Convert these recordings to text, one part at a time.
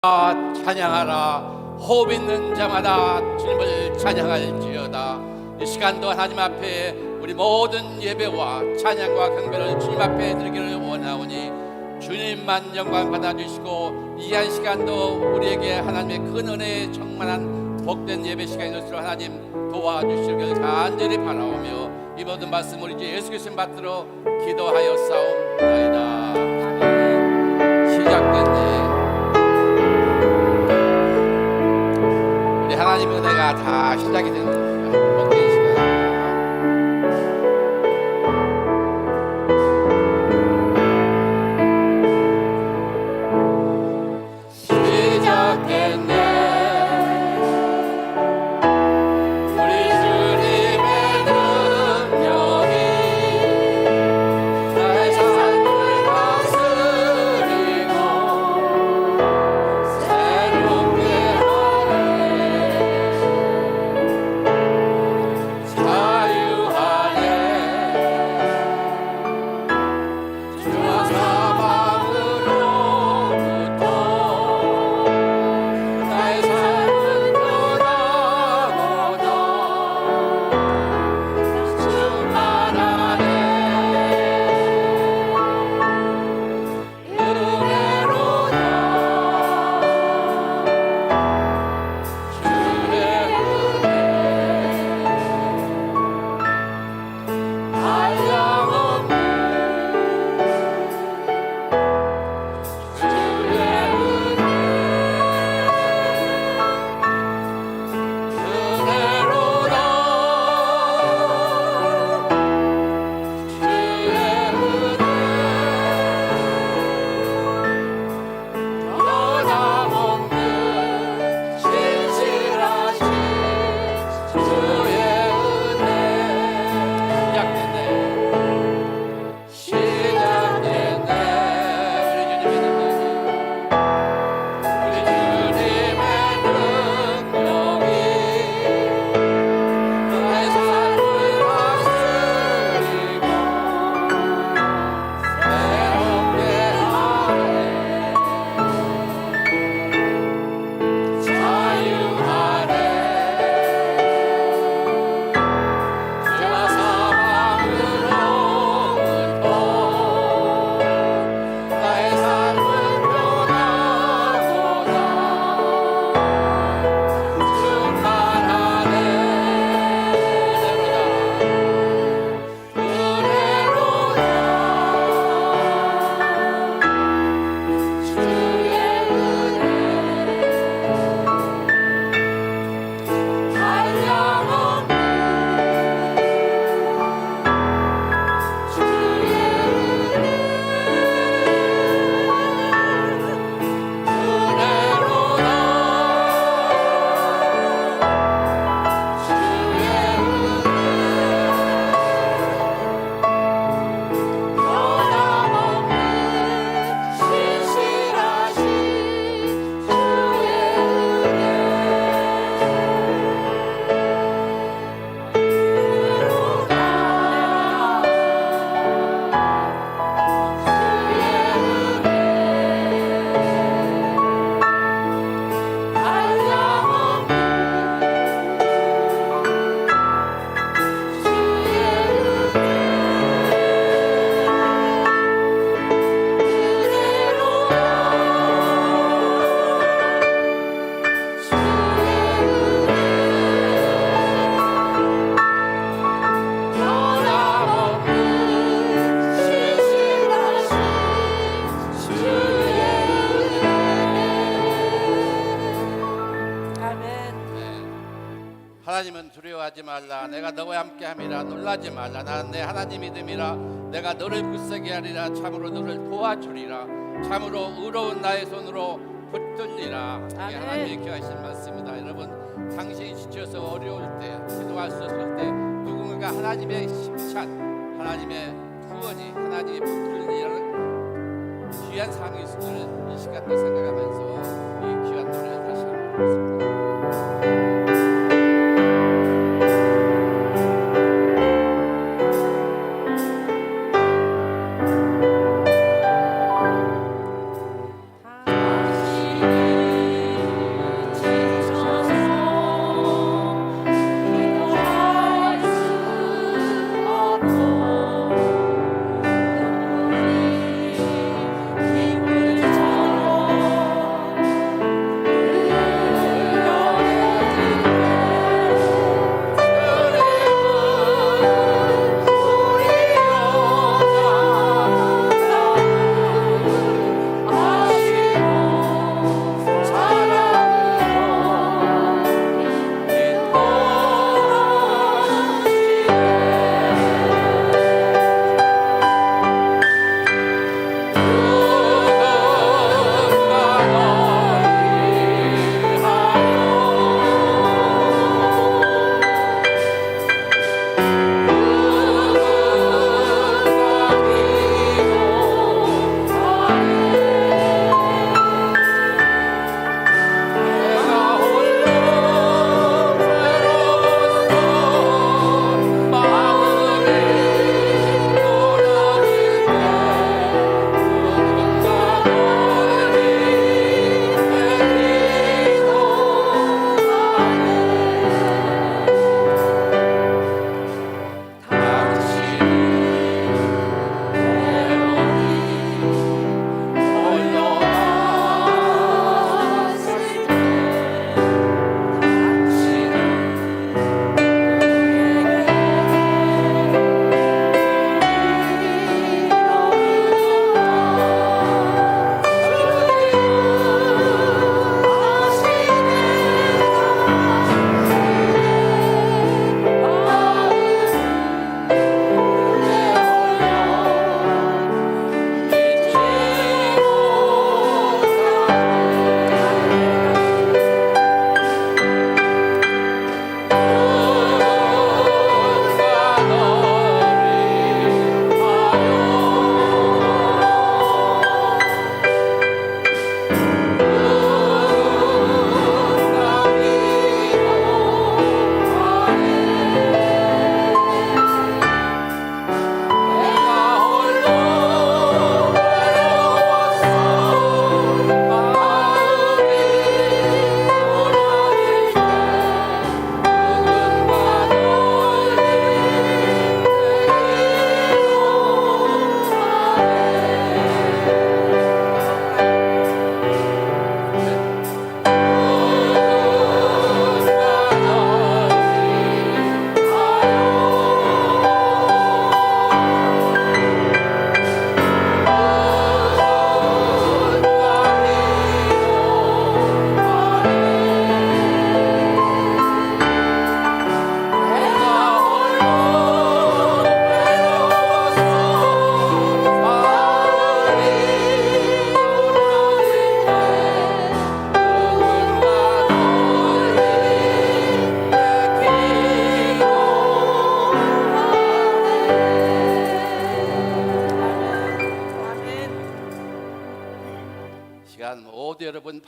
찬양하라. 호흡 있는 자마다 주님을 찬양할지어다. 이 시간도 하나님 앞에 우리 모든 예배와 찬양과 경배를 주님 앞에 드리기를 원하오니 주님만 영광 받아주시고 이 한 시간도 우리에게 하나님의 큰 은혜에 충만한 복된 예배 시간이 될수록 하나님 도와주시길 간절히 바라오며 이 모든 말씀 우리 주 예수 그리스도 받들어 기도하여 싸움나이다. 시작됐네. 하나님의 은혜가 다 시작이 되는 복된 시간입니다. 시작됐네. 우리 주님의 능력이 나의 삶을 다스리고 새롭게 하나님은 두려워하지 말라. 내가 너와 함께함이라. 놀라지 말라. 나는 내 하나님 믿음이라. 내가 너를 굳세게 하리라. 참으로 너를 도와주리라. 참으로 의로운 나의 손으로 붙들리라. 이게 하나님의 기하신 말씀입니다. 여러분, 당신이 지쳐서 어려울 때, 기도할 수 없을 때 누군가 하나님의 힘찬, 하나님의 구원이, 하나님의 붙들리라는 귀한 상황이 있을 줄을 이 시간도 생각하면서 이 귀한 노래를 다시 한번 부르겠습니다. 다시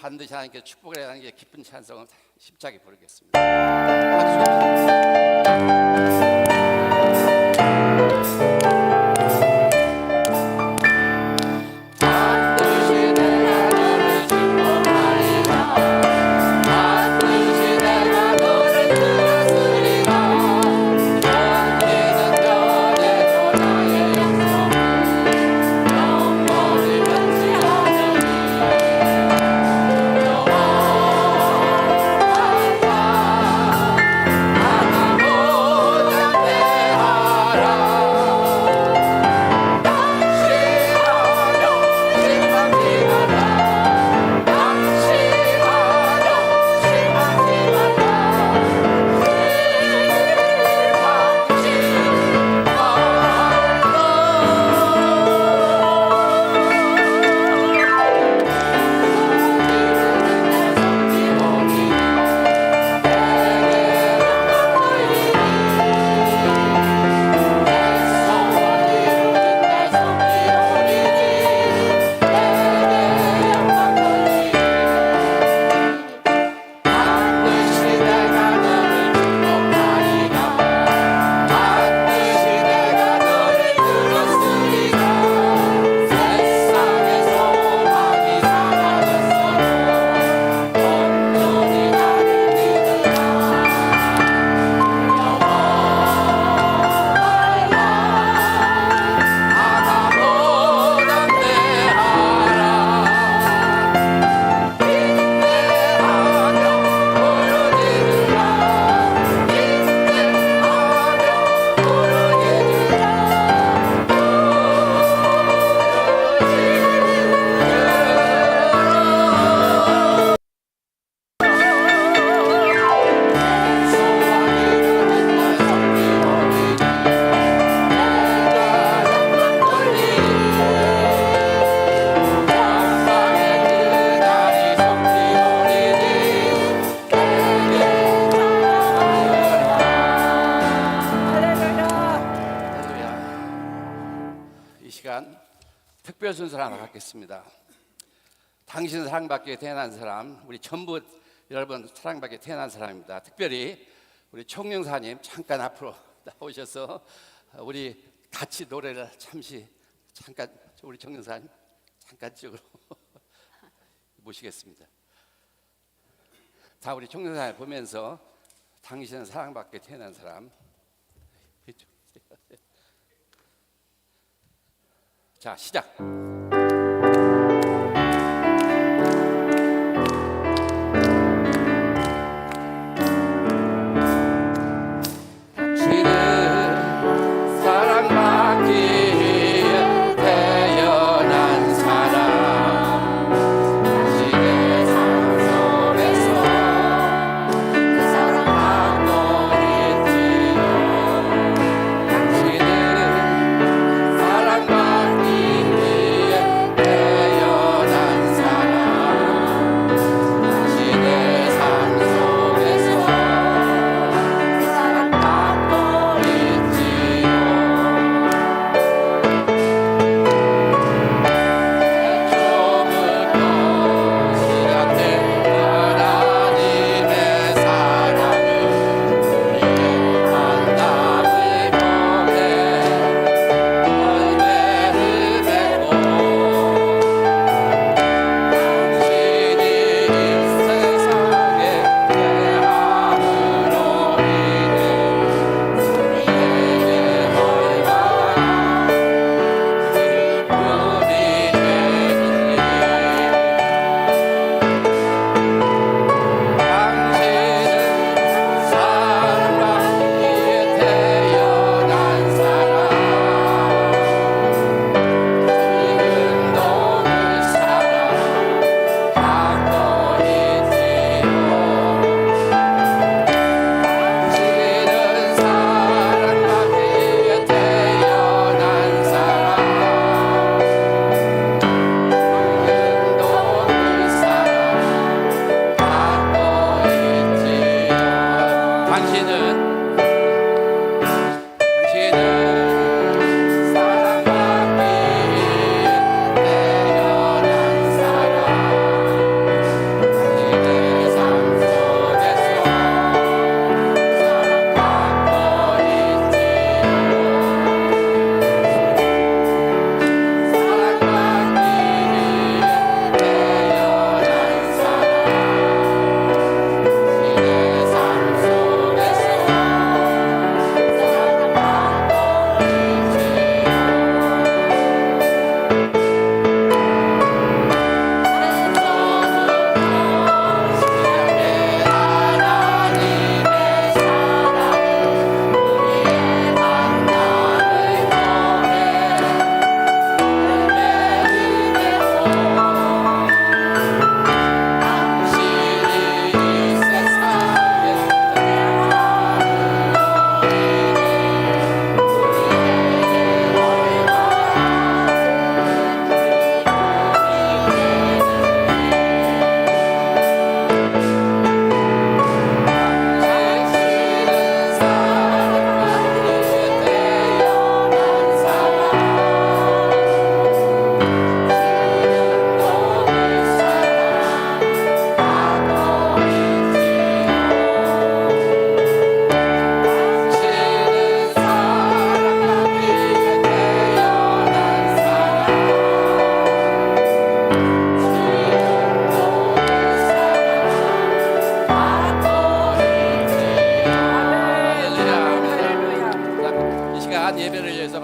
반드시 하나님께 축복을 하는 게 기쁜 찬송을 힘차게 부르겠습니다. 박수. 특별 순서를 하나 갖겠습니다. 당신은 사랑받기에 태어난 사람, 우리 전부 여러분 사랑받기에 태어난 사람입니다. 특별히 우리 총영사님 잠깐 앞으로 나오셔서 우리 같이 노래를 잠깐 우리 총영사님 잠깐 쪽으로 모시겠습니다. 다 우리 총영사님 보면서 당신은 사랑받기에 태어난 사람. 자, 시작.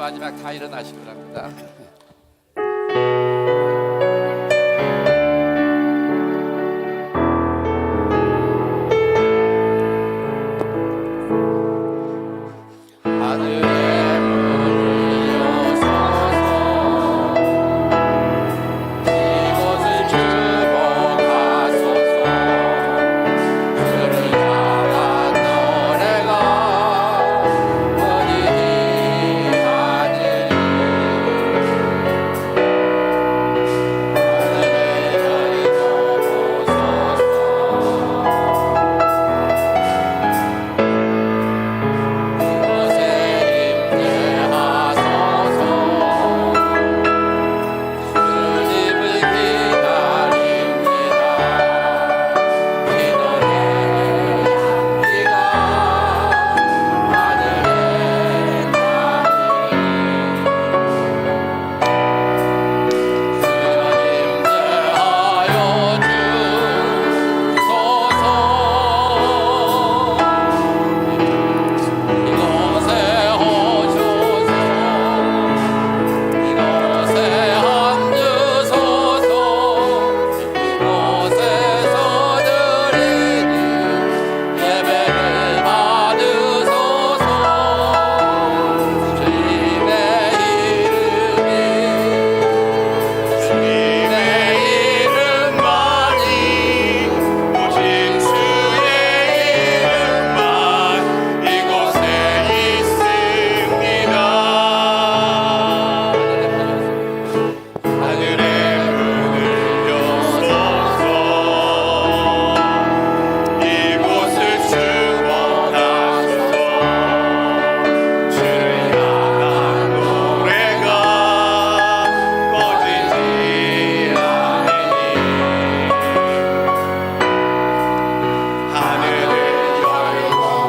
마지막 다 일어나시기 바랍니다. 하늘의 문을 여소서 이곳을 주목하소서 주를 향한 노래가 어디니 하늘이 하늘을 열어보소서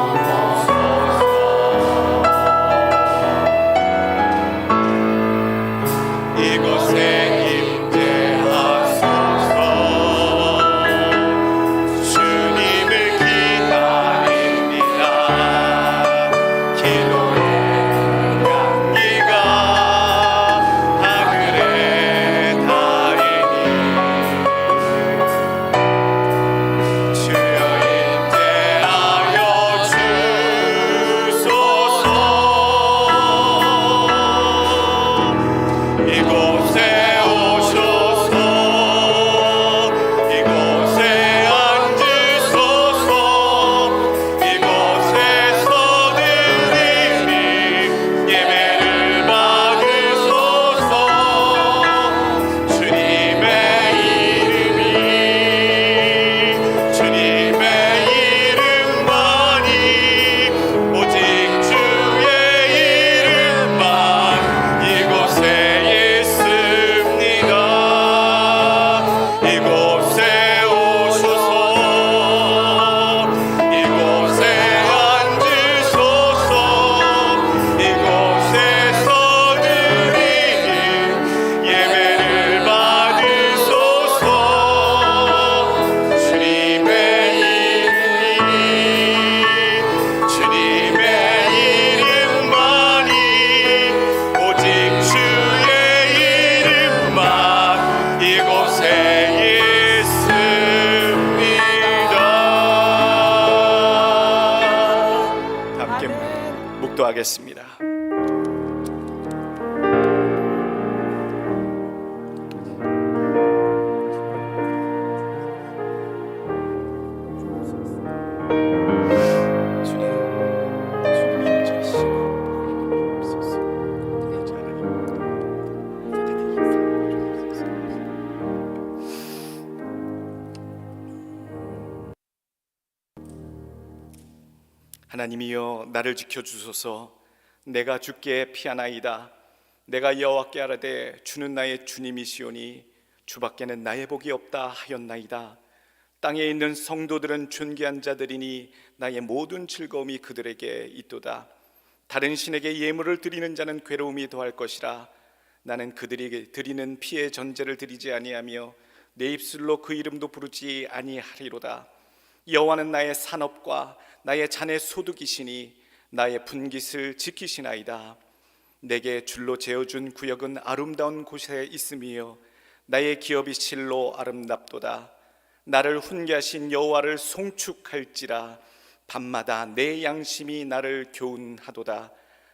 묵도하겠습니다. 하나님이여 나를 지켜주소서. 내가 주께 피하나이다. 내가 여호와께 아뢰되 주는 나의 주님이시오니 주밖에는 나의 복이 없다 하였나이다. 땅에 있는 성도들은 존귀한 자들이니 나의 모든 즐거움이 그들에게 있도다. 다른 신에게 예물을 드리는 자는 괴로움이 더할 것이라. 나는 그들에게 드리는 피의 전제를 드리지 아니하며 내 입술로 그 이름도 부르지 아니하리로다. 여호와는 나의 산업과 나의 잔의 소득이시니 나의 분깃을 지키시나이다. 내게 줄로 재어준 구역은 아름다운 곳에 있으며 나의 기업이 실로 아름답도다. 나를 훈계하신 여호와를 송축할지라. 밤마다 내 양심이 나를 교훈하도다.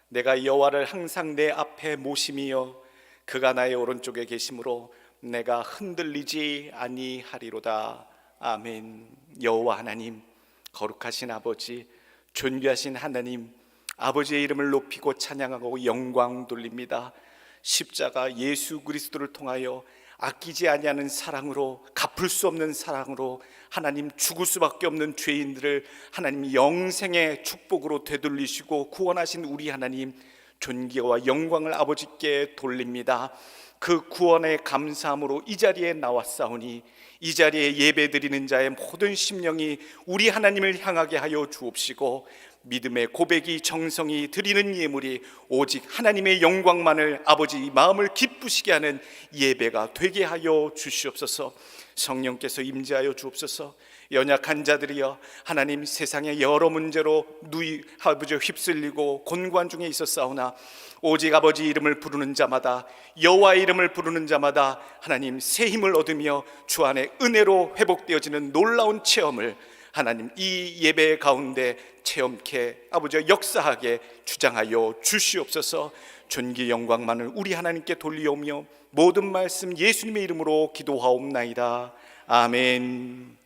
내가 여호와를 항상 내 앞에 모심이여 그가 나의 오른쪽에 계심으로 내가 흔들리지 아니하리로다. 아멘. 여호와 하나님, 거룩하신 아버지, 존귀하신 하나님, 아버지의 이름을 높이고 찬양하고 영광 돌립니다. 십자가 예수 그리스도를 통하여 아끼지 아니하는 사랑으로, 갚을 수 없는 사랑으로 하나님 죽을 수밖에 없는 죄인들을 하나님 영생의 축복으로 되돌리시고 구원하신 우리 하나님, 존귀와 영광을 아버지께 돌립니다. 그 구원의 감사함으로 이 자리에 나왔사오니 이 자리에 예배드리는 자의 모든 심령이 우리 하나님을 향하게 하여 주옵시고 믿음의 고백이 정성이 드리는 예물이 오직 하나님의 영광만을 아버지 마음을 기쁘시게 하는 예배가 되게 하여 주시옵소서. 성령께서 임재하여 주옵소서. 연약한 자들이여 하나님 세상의 여러 문제로 아버지 휩쓸리고 곤고한 중에 있었사오나 오직 아버지 이름을 부르는 자마다, 여호와의 이름을 부르는 자마다 하나님 새 힘을 얻으며 주 안에 은혜로 회복되어지는 놀라운 체험을 하나님 이 예배 가운데 체험케 아버지 역사하게 주장하여 주시옵소서. 존귀 영광만을 우리 하나님께 돌리오며 모든 말씀 예수님의 이름으로 기도하옵나이다. 아멘.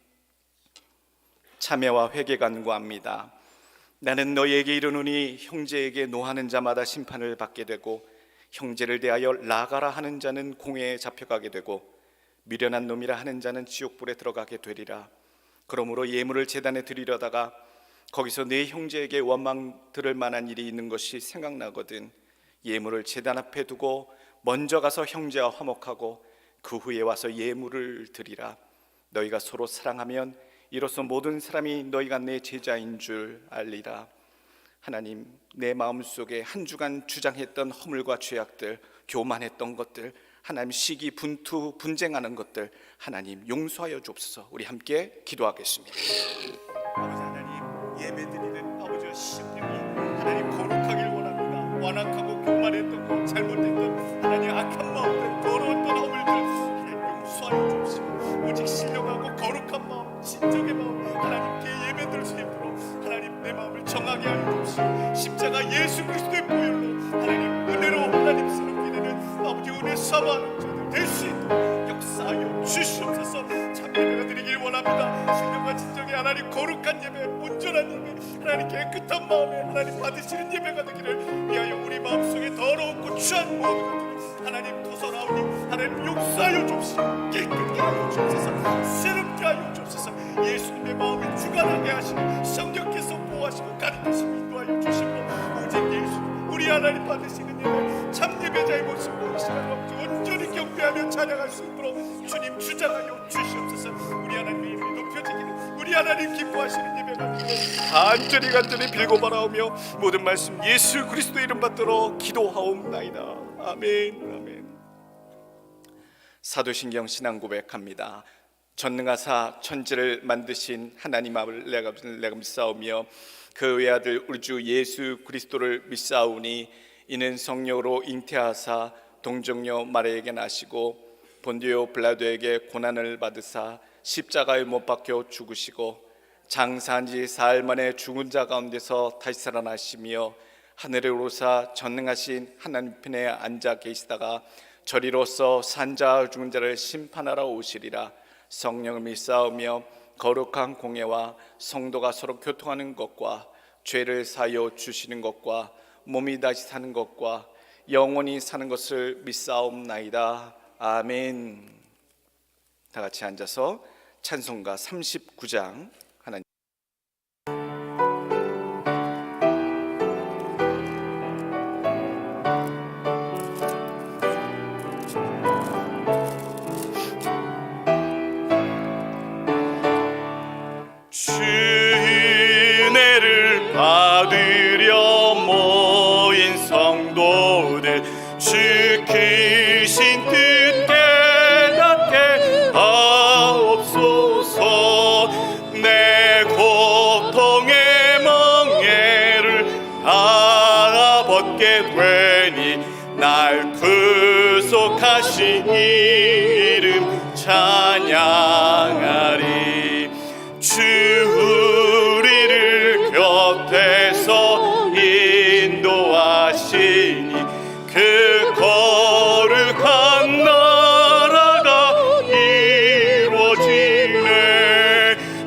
참회와 회개 간구합니다. 나는 너희에게 이르노니 형제에게 노하는 자마다 심판을 받게 되고 형제를 대하여 나가라 하는 자는 공회에 잡혀가게 되고 미련한 놈이라 하는 자는 지옥불에 들어가게 되리라. 그러므로 예물을 제단에 드리려다가 거기서 내 형제에게 원망 들을 만한 일이 있는 것이 생각나거든 예물을 제단 앞에 두고 먼저 가서 형제와 화목하고 그 후에 와서 예물을 드리라. 너희가 서로 사랑하면 이로써 모든 사람이 너희가 내 제자인 줄 알리라. 하나님, 내 마음속에 한 주간 주장했던 허물과 죄악들, 교만했던 것들, 하나님 시기 분투 분쟁하는 것들 하나님 용서하여 주옵소서. 우리 함께 기도하겠습니다. 아버지 하나님, 예배드리는 아버지의 심령이 하나님 거룩하길 원합니다. 완악하고 교만했던 것, 잘못했던 하나님 악한 마음들, 더러웠던 허물들 하나님 용서하여 주옵시고 오직 신령하고 거룩한 마음, 진정의 마음 하나님께 예배드릴 수 있도록 하나님 내 마음을 정하게 하여 주옵시고 십자가 예수 그리스도의 보혈로 하나님 은혜로 하나님스럽게 되는 아버지 은혜 사모하는 자들 될 수 있도록 역사하여 주시옵소서. 참 예배가 드리길 원합니다. 신령과 진정의 하나님 거룩한 예배, 온전한 예배, 하나님 깨끗한 마음에 하나님 받으시는 예배가 되기를 위하여 우리 마음속에 더러웠고 추한 모든 것들을 하나님 토설하오니 하나님 용서하여 주옵시고 깨끗게 하여 주옵소서. 새롭게 하여 주옵소서. 예수님의 마음을 주관하게 하시고 성령께서 보호하시고 가르치시고 인도하여 주시고 오직 예수 우리 하나님 받으시는 예배 참 예배자의 모습으로 이 시간을 온전히 경배하며 찬양할 수 있도록 주님 주장하여 주시옵소서. 우리 하나님의 이름이 높여지기를 우리 하나님 기뻐하시는 예배가 되기를 간절히 빌고 바라오며 모든 말씀 예수 그리스도의 이름 받들어 기도하옵나이다. 아멘. 아멘. 사도신경 신앙 고백합니다. 전능하사 천지를 만드신 하나님 아버지를 내가 믿사오며 그 외아들 우리 주 예수 그리스도를 믿사오니 이는 성령으로 잉태하사 동정녀 마리아에게 나시고 본디오 빌라도에게 고난을 받으사 십자가에 못 박혀 죽으시고 장사한 지 사흘 만에 죽은 자 가운데서 다시 살아나시며 하늘에 오르사 전능하신 하나님 편에 앉아 계시다가 저리로서 산자 죽은 자를 심판하러 오시리라. 성령을 믿사오며 거룩한 공예와 성도가 서로 교통하는 것과 죄를 사하여 주시는 것과 몸이 다시 사는 것과 영원히 사는 것을 믿사옵나이다. 아멘. 다 같이 앉아서 찬송가 39장 하나님 은혜를 받으려 모인 성도들 지키신 뜻 깨닫게 하옵소서. 내 고통의 멍에를 다 벗게 되니 이름 찬양하리. 주 우리를 곁에서 인도하시니 그 거룩한 나라가 이루어지네.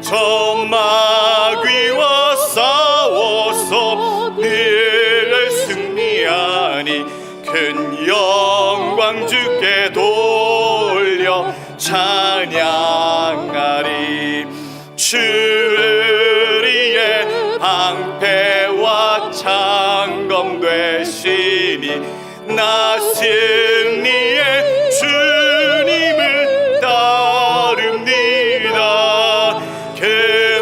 저 마귀와 싸워서 늘 승리하니 큰 영광 주께 돌려 찬양하리. 주 우리의 방패와 창검 되시니 나 승리의 주님을 따릅니다. 그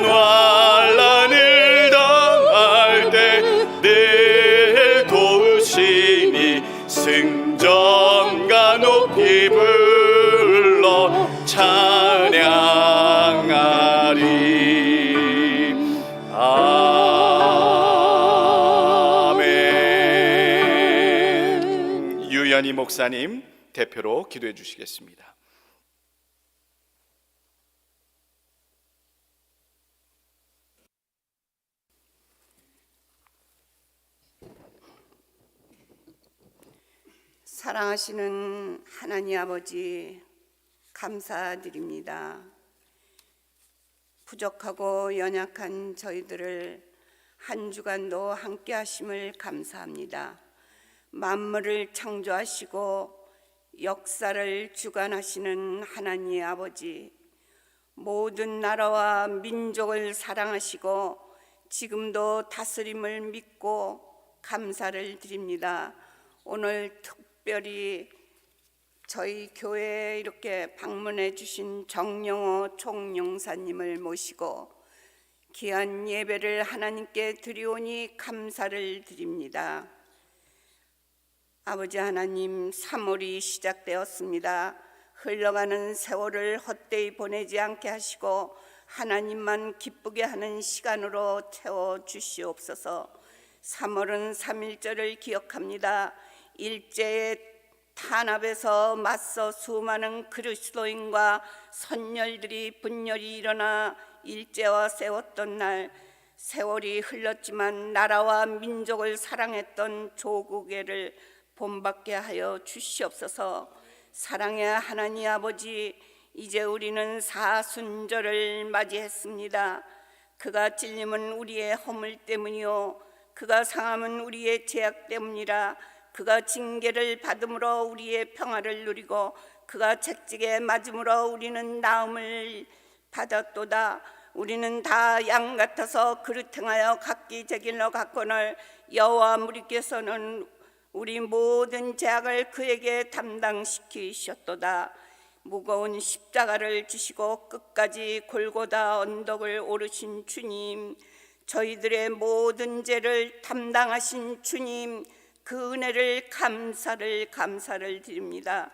난란을 당할 때 늘 도우시니 승전가 높이 불러 찬양하리. 아멘. 유연희 목사님 대표로 기도해 주시겠습니다. 사랑하시는 하나님 아버지, 감사드립니다. 부족하고 연약한 저희들을 한 주간도 함께 하심을 감사합니다. 만물을 창조하시고 역사를 주관하시는 하나님 아버지, 모든 나라와 민족을 사랑하시고 지금도 다스림을 믿고 감사를 드립니다. 오늘 특별히 저희 교회에 이렇게 방문해 주신 정영호 총용사님을 모시고 귀한 예배를 하나님께 드리오니 감사를 드립니다. 아버지 하나님, 3월이 시작되었습니다. 흘러가는 세월을 헛되이 보내지 않게 하시고 하나님만 기쁘게 하는 시간으로 채워주시옵소서. 3월은 3.1절을 기억합니다. 일제의 탄압에서 맞서 수많은 그리스도인과 선열들이 분열이 일어나 일제와 싸웠던 날, 세월이 흘렀지만 나라와 민족을 사랑했던 조국애를 본받게 하여 주시옵소서. 사랑의 하나님 아버지, 이제 우리는 사순절을 맞이했습니다. 그가 찔림은 우리의 허물 때문이요 그가 상함은 우리의 죄악 때문이라. 그가 징계를 받음으로 우리의 평화를 누리고 그가 채찍에 맞음으로 우리는 나음을 받았도다. 우리는 다 양 같아서 그릇 행하여 각기 제 길로 갔거늘 여호와 무리께서는 우리 모든 죄악을 그에게 담당시키셨도다. 무거운 십자가를 지시고 끝까지 골고다 언덕을 오르신 주님, 저희들의 모든 죄를 담당하신 주님, 그 은혜를 감사를 드립니다.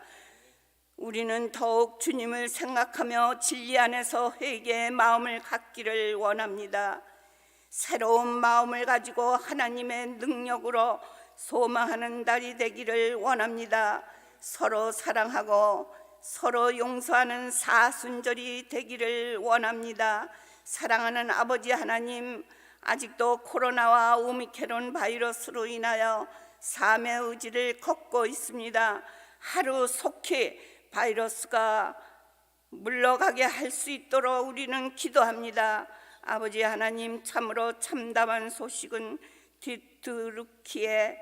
우리는 더욱 주님을 생각하며 진리 안에서 회개의 마음을 갖기를 원합니다. 새로운 마음을 가지고 하나님의 능력으로 소망하는 날이 되기를 원합니다. 서로 사랑하고 서로 용서하는 사순절이 되기를 원합니다. 사랑하는 아버지 하나님, 아직도 코로나와 오미크론 바이러스로 인하여 삶의 의지를 걷고 있습니다. 하루 속히 바이러스가 물러가게 할 수 있도록 우리는 기도합니다. 아버지 하나님, 참으로 참담한 소식은 뒤투르키에서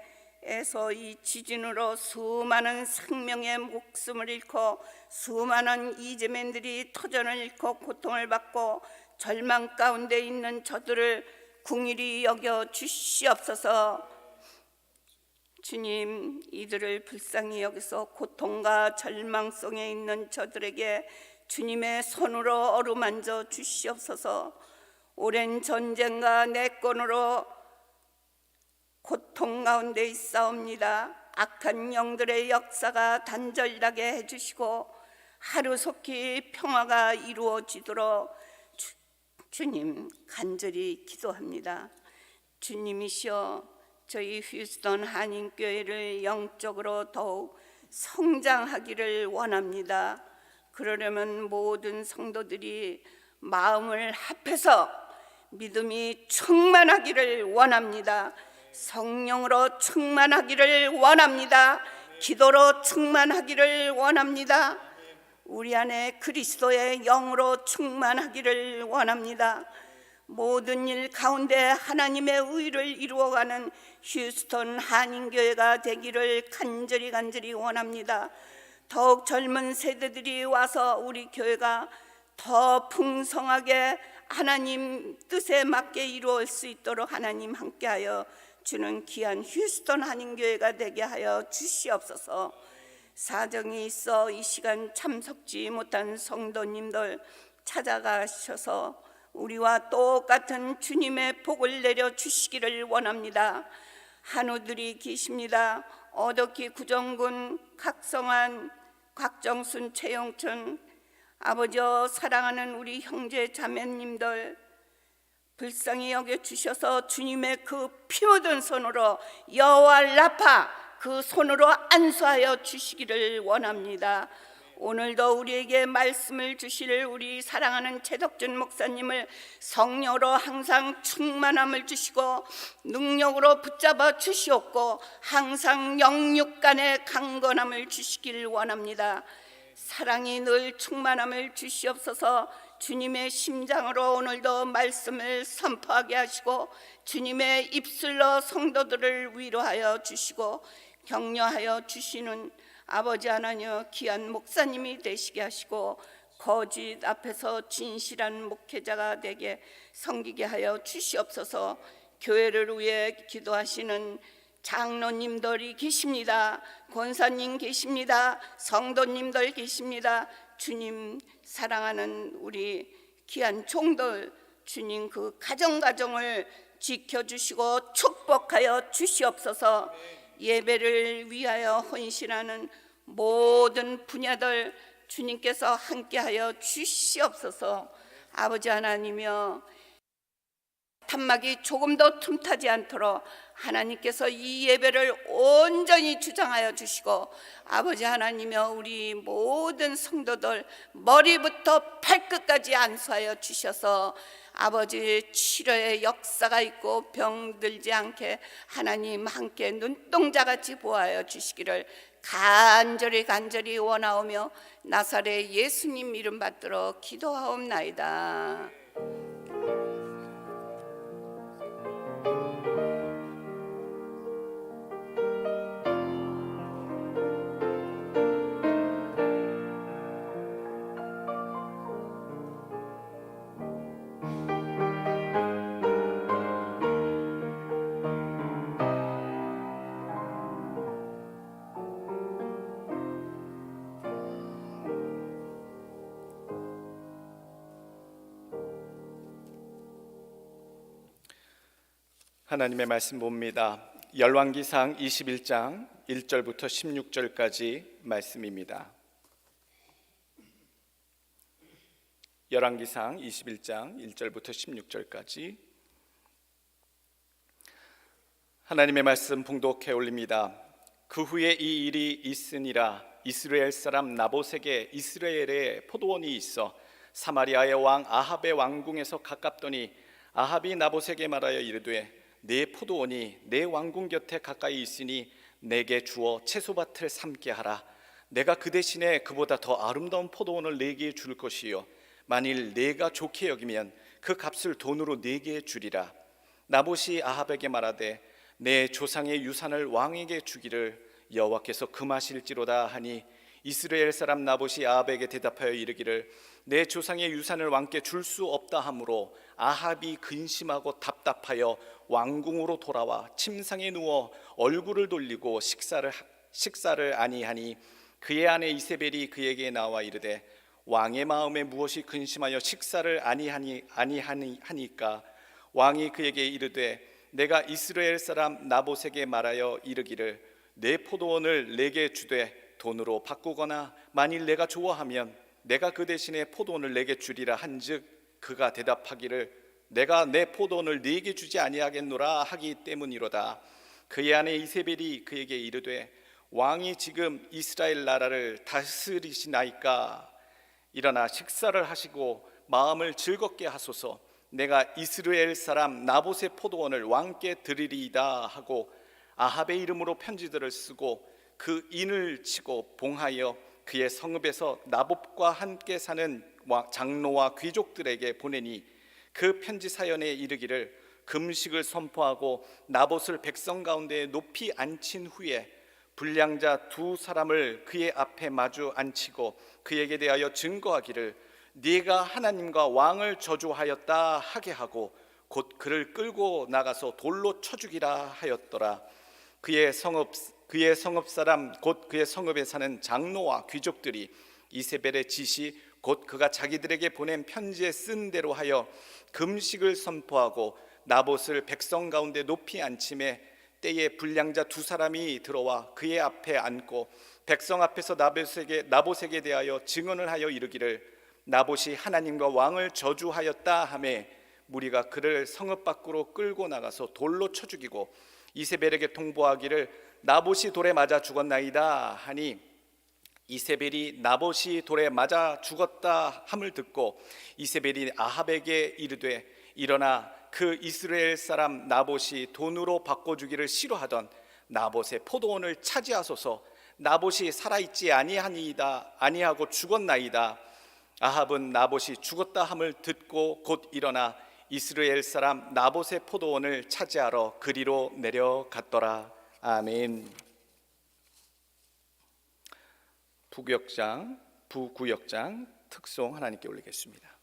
이 지진으로 수많은 생명의 목숨을 잃고 수많은 이재민들이 터전을 잃고 고통을 받고 절망 가운데 있는 저들을 긍휼히 여겨 주시옵소서. 주님, 이들을 불쌍히 여기서 고통과 절망 속에 있는 저들에게 주님의 손으로 어루만져 주시옵소서. 오랜 전쟁과 내권으로 고통 가운데 있사옵니다. 악한 영들의 역사가 단절하게 해주시고 하루속히 평화가 이루어지도록 주님 간절히 기도합니다. 주님이시여, 저희 휴스턴 한인교회를 영적으로 더욱 성장하기를 원합니다. 그러려면 모든 성도들이 마음을 합해서 믿음이 충만하기를 원합니다. 성령으로 충만하기를 원합니다. 기도로 충만하기를 원합니다. 우리 안에 그리스도의 영으로 충만하기를 원합니다. 모든 일 가운데 하나님의 의를 이루어가는 휴스턴 한인교회가 되기를 간절히 원합니다. 더욱 젊은 세대들이 와서 우리 교회가 더 풍성하게 하나님 뜻에 맞게 이루어질 수 있도록 하나님 함께하여 주는 귀한 휴스턴 한인교회가 되게 하여 주시옵소서. 사정이 있어 이 시간 참석지 못한 성도님들 찾아가셔서 우리와 똑같은 주님의 복을 내려 주시기를 원합니다. 한우들이 계십니다. 어덕희, 구정군, 각성한, 곽정순, 최영춘, 아버지여 사랑하는 우리 형제 자매님들 불쌍히 여겨주셔서 주님의 그 피 묻은 손으로 여호와 라파 그 손으로 안수하여 주시기를 원합니다. 오늘도 우리에게 말씀을 주실 우리 사랑하는 최덕준 목사님을 성령으로 항상 충만함을 주시고 능력으로 붙잡아 주시옵고 항상 영육간의 강건함을 주시길 원합니다. 사랑이 늘 충만함을 주시옵소서. 주님의 심장으로 오늘도 말씀을 선포하게 하시고 주님의 입술로 성도들을 위로하여 주시고 격려하여 주시는 아버지 하나님 귀한 목사님이 되시게 하시고 거짓 앞에서 진실한 목회자가 되게 섬기게 하여 주시옵소서. 교회를 위해 기도하시는 장로님들이 계십니다. 권사님 계십니다. 성도님들 계십니다. 주님 사랑하는 우리 귀한 종들 주님 그 가정을 지켜주시고 축복하여 주시옵소서. 예배를 위하여 헌신하는 모든 분야들 주님께서 함께하여 주시옵소서. 아버지 하나님이여 탄막이 조금도 틈타지 않도록 하나님께서 이 예배를 온전히 주장하여 주시고 아버지 하나님이여 우리 모든 성도들 머리부터 발끝까지 안수하여 주셔서 아버지 치료의 역사가 있고 병들지 않게 하나님 함께 눈동자같이 보호하여 주시기를 간절히 원하오며 나사렛 예수님 이름 받들어 기도하옵나이다. 하나님의 말씀 봅니다. 열왕기상 21장 1절부터 16절까지 말씀입니다. 열왕기상 21장 1절부터 16절까지 하나님의 말씀 봉독해 올립니다. 그 후에 이 일이 있으니라. 이스라엘 사람 나봇에게 이스라엘에 포도원이 있어 사마리아의 왕 아합의 왕궁에서 가깝더니 아합이 나봇에게 말하여 이르되 내 포도원이 내 왕궁 곁에 가까이 있으니 내게 주어 채소밭을 삼게 하라. 내가 그 대신에 그보다 더 아름다운 포도원을 내게 줄 것이요 만일 내가 좋게 여기면 그 값을 돈으로 내게 주리라. 나봇이 아합에게 말하되 내 조상의 유산을 왕에게 주기를 여호와께서 금하실지로다 하니 이스라엘 사람 나봇이 아합에게 대답하여 이르기를 내 조상의 유산을 왕께 줄 수 없다 하므로 아합이 근심하고 답답하여 왕궁으로 돌아와 침상에 누워 얼굴을 돌리고 식사를 아니하니 그의 아내 이세벨이 그에게 나와 이르되 왕의 마음에 무엇이 근심하여 식사를 아니하니까 왕이 그에게 이르되 내가 이스라엘 사람 나봇에게 말하여 이르기를 내 포도원을 내게 주되 돈으로 바꾸거나 만일 내가 좋아하면 내가 그 대신에 포도원을 내게 주리라 한즉 그가 대답하기를 내가 내 포도원을 네게 주지 아니하겠노라 하기 때문이로다. 그의 아내 이세벨이 그에게 이르되 왕이 지금 이스라엘 나라를 다스리시나이까? 일어나 식사를 하시고 마음을 즐겁게 하소서. 내가 이스라엘 사람 나봇의 포도원을 왕께 드리리이다 하고 아합의 이름으로 편지들을 쓰고 그 인을 치고 봉하여 그의 성읍에서 나봇과 함께 사는 장로와 귀족들에게 보내니 그 편지 사연에 이르기를 금식을 선포하고 나봇을 백성 가운데 높이 앉힌 후에 불량자 두 사람을 그의 앞에 마주 앉히고 그에게 대하여 증거하기를 네가 하나님과 왕을 저주하였다 하게 하고 곧 그를 끌고 나가서 돌로 쳐 죽이라 하였더라. 그의 성읍 사람 곧 그의 성읍에 사는 장로와 귀족들이 이세벨의 지시 곧 그가 자기들에게 보낸 편지에 쓴 대로 하여 금식을 선포하고 나봇을 백성 가운데 높이 앉힘에 때에 불량자 두 사람이 들어와 그의 앞에 앉고 백성 앞에서 나봇에게 대하여 증언을 하여 이르기를 나봇이 하나님과 왕을 저주하였다 하매 무리가 그를 성읍 밖으로 끌고 나가서 돌로 쳐 죽이고 이세벨에게 통보하기를 나봇이 돌에 맞아 죽었나이다 하니 이세벨이 나봇이 돌에 맞아 죽었다 함을 듣고 이세벨이 아합에게 이르되 일어나 그 이스라엘 사람 나봇이 돈으로 바꿔주기를 싫어하던 나봇의 포도원을 차지하소서. 나봇이 살아있지 아니하고 죽었나이다. 아합은 나봇이 죽었다 함을 듣고 곧 일어나 이스라엘 사람 나봇의 포도원을 차지하러 그리로 내려갔더라. 아멘. 부구역장 특송 하나님께 올리겠습니다.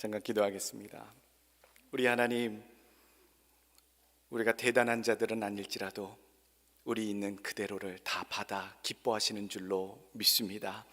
잠깐 기도하겠습니다. 우리 하나님, 우리가 대단한 자들은 아닐지라도 우리 있는 그대로를 다 받아 기뻐하시는 줄로 믿습니다.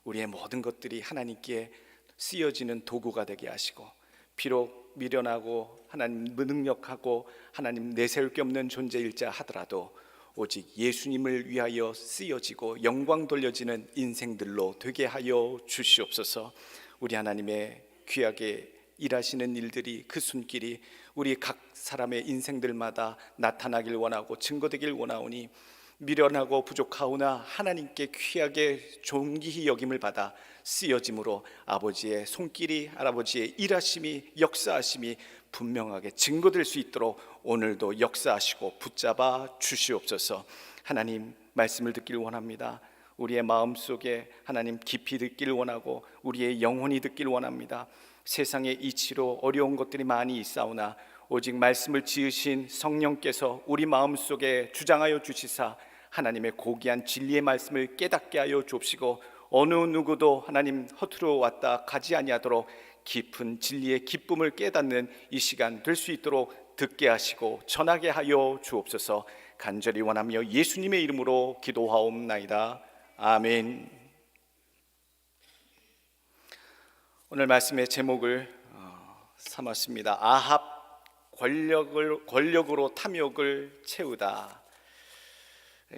우리의 모든 것들이 하나님께 쓰여지는 도구가 되게 하시고, 비록 미련하고 하나님 무능력하고 하나님 내세울 게 없는 존재일자 하더라도 오직 예수님을 위하여 쓰여지고 영광 돌려지는 인생들로 되게 하여 주시옵소서. 우리 하나님의 귀하게 일하시는 일들이, 그 손길이 우리 각 사람의 인생들마다 나타나길 원하고 증거되길 원하오니, 미련하고 부족하오나 하나님께 귀하게 존귀히 여김을 받아 쓰여짐으로 아버지의 손길이, 할아버지의 일하심이, 역사하심이 분명하게 증거될 수 있도록 오늘도 역사하시고 붙잡아 주시옵소서. 하나님 말씀을 듣기를 원합니다. 우리의 마음속에 하나님 깊이 듣기를 원하고 우리의 영혼이 듣기를 원합니다. 세상의 이치로 어려운 것들이 많이 있사오나 오직 말씀을 지으신 성령께서 우리 마음속에 주장하여 주시사 하나님의 고귀한 진리의 말씀을 깨닫게 하여 주옵시고, 어느 누구도 하나님 허투루 왔다 가지 아니하도록 깊은 진리의 기쁨을 깨닫는 이 시간 될 수 있도록 듣게 하시고 전하게 하여 주옵소서. 간절히 원하며 예수님의 이름으로 기도하옵나이다. 아멘. 오늘 말씀의 제목을 삼았습니다. 아합 권력으로 탐욕을 채우다.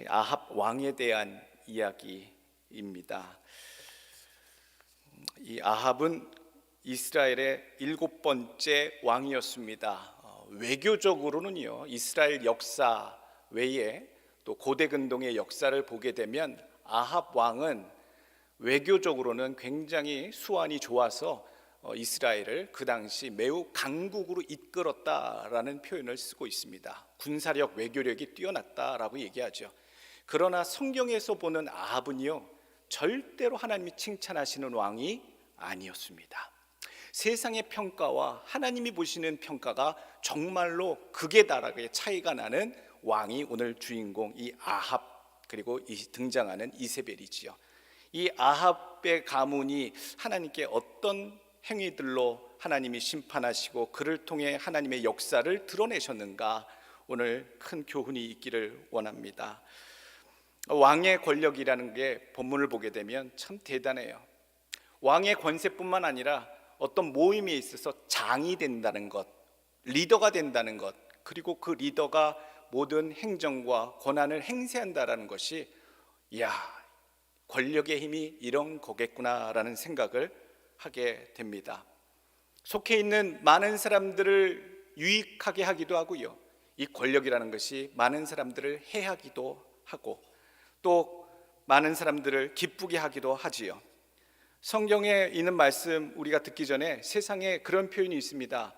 아합 왕에 대한 이야기입니다. 이 아합은 이스라엘의 7번째 왕이었습니다. 외교적으로는요, 이스라엘 역사 외에 또 고대 근동의 역사를 보게 되면 아합 왕은 외교적으로는 굉장히 수완이 좋아서 이스라엘을 그 당시 매우 강국으로 이끌었다라는 표현을 쓰고 있습니다. 군사력, 외교력이 뛰어났다라고 얘기하죠. 그러나 성경에서 보는 아합은요, 절대로 하나님이 칭찬하시는 왕이 아니었습니다. 세상의 평가와 하나님이 보시는 평가가 정말로 극에 달하게 차이가 나는 왕이 오늘 주인공 이 아합, 그리고 이 등장하는 이세벨이지요. 이 아합의 가문이 하나님께 어떤 행위들로 하나님이 심판하시고 그를 통해 하나님의 역사를 드러내셨는가, 오늘 큰 교훈이 있기를 원합니다. 왕의 권력이라는 게 본문을 보게 되면 참 대단해요. 왕의 권세뿐만 아니라 어떤 모임에 있어서 장이 된다는 것, 리더가 된다는 것, 그리고 그 리더가 모든 행정과 권한을 행세한다는 것이, 이야, 권력의 힘이 이런 거겠구나라는 생각을 하게 됩니다. 속해 있는 많은 사람들을 유익하게 하기도 하고요, 이 권력이라는 것이 많은 사람들을 해하기도 하고 또 많은 사람들을 기쁘게 하기도 하지요. 성경에 있는 말씀 우리가 듣기 전에 세상에 그런 표현이 있습니다.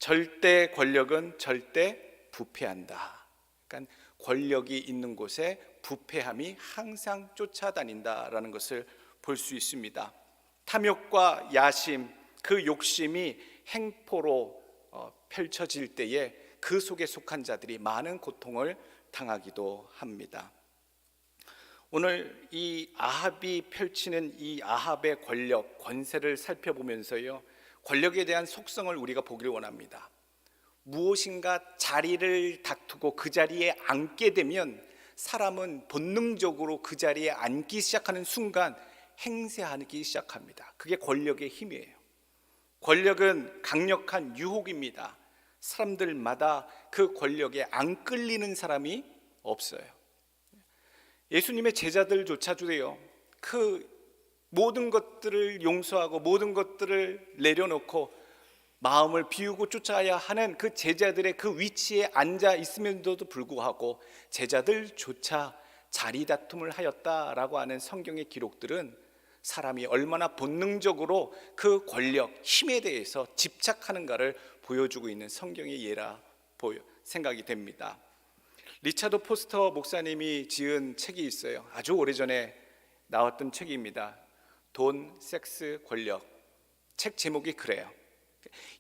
절대 권력은 절대 부패한다. 그러니까 권력이 있는 곳에 부패함이 항상 쫓아다닌다라는 것을 볼 수 있습니다. 탐욕과 야심, 그 욕심이 행포로 펼쳐질 때에 그 속에 속한 자들이 많은 고통을 당하기도 합니다. 오늘 이 아합이 펼치는 이 아합의 권력, 권세를 살펴보면서요, 권력에 대한 속성을 우리가 보기를 원합니다. 무엇인가 자리를 다투고 그 자리에 앉게 되면 사람은 본능적으로 그 자리에 앉기 시작하는 순간 행세하기 시작합니다. 그게 권력의 힘이에요. 권력은 강력한 유혹입니다. 사람들마다 그 권력에 안 끌리는 사람이 없어요. 예수님의 제자들조차도요, 그 모든 것들을 용서하고 모든 것들을 내려놓고 마음을 비우고 쫓아야 하는 그 제자들의 그 위치에 앉아 있으면서도 불구하고 제자들조차 자리 다툼을 하였다라고 하는 성경의 기록들은 사람이 얼마나 본능적으로 그 권력, 힘에 대해서 집착하는가를 보여주고 있는 성경의 예라 생각이 됩니다. 리차드 포스터 목사님이 지은 책이 있어요. 아주 오래전에 나왔던 책입니다. 돈, 섹스, 권력. 책 제목이 그래요.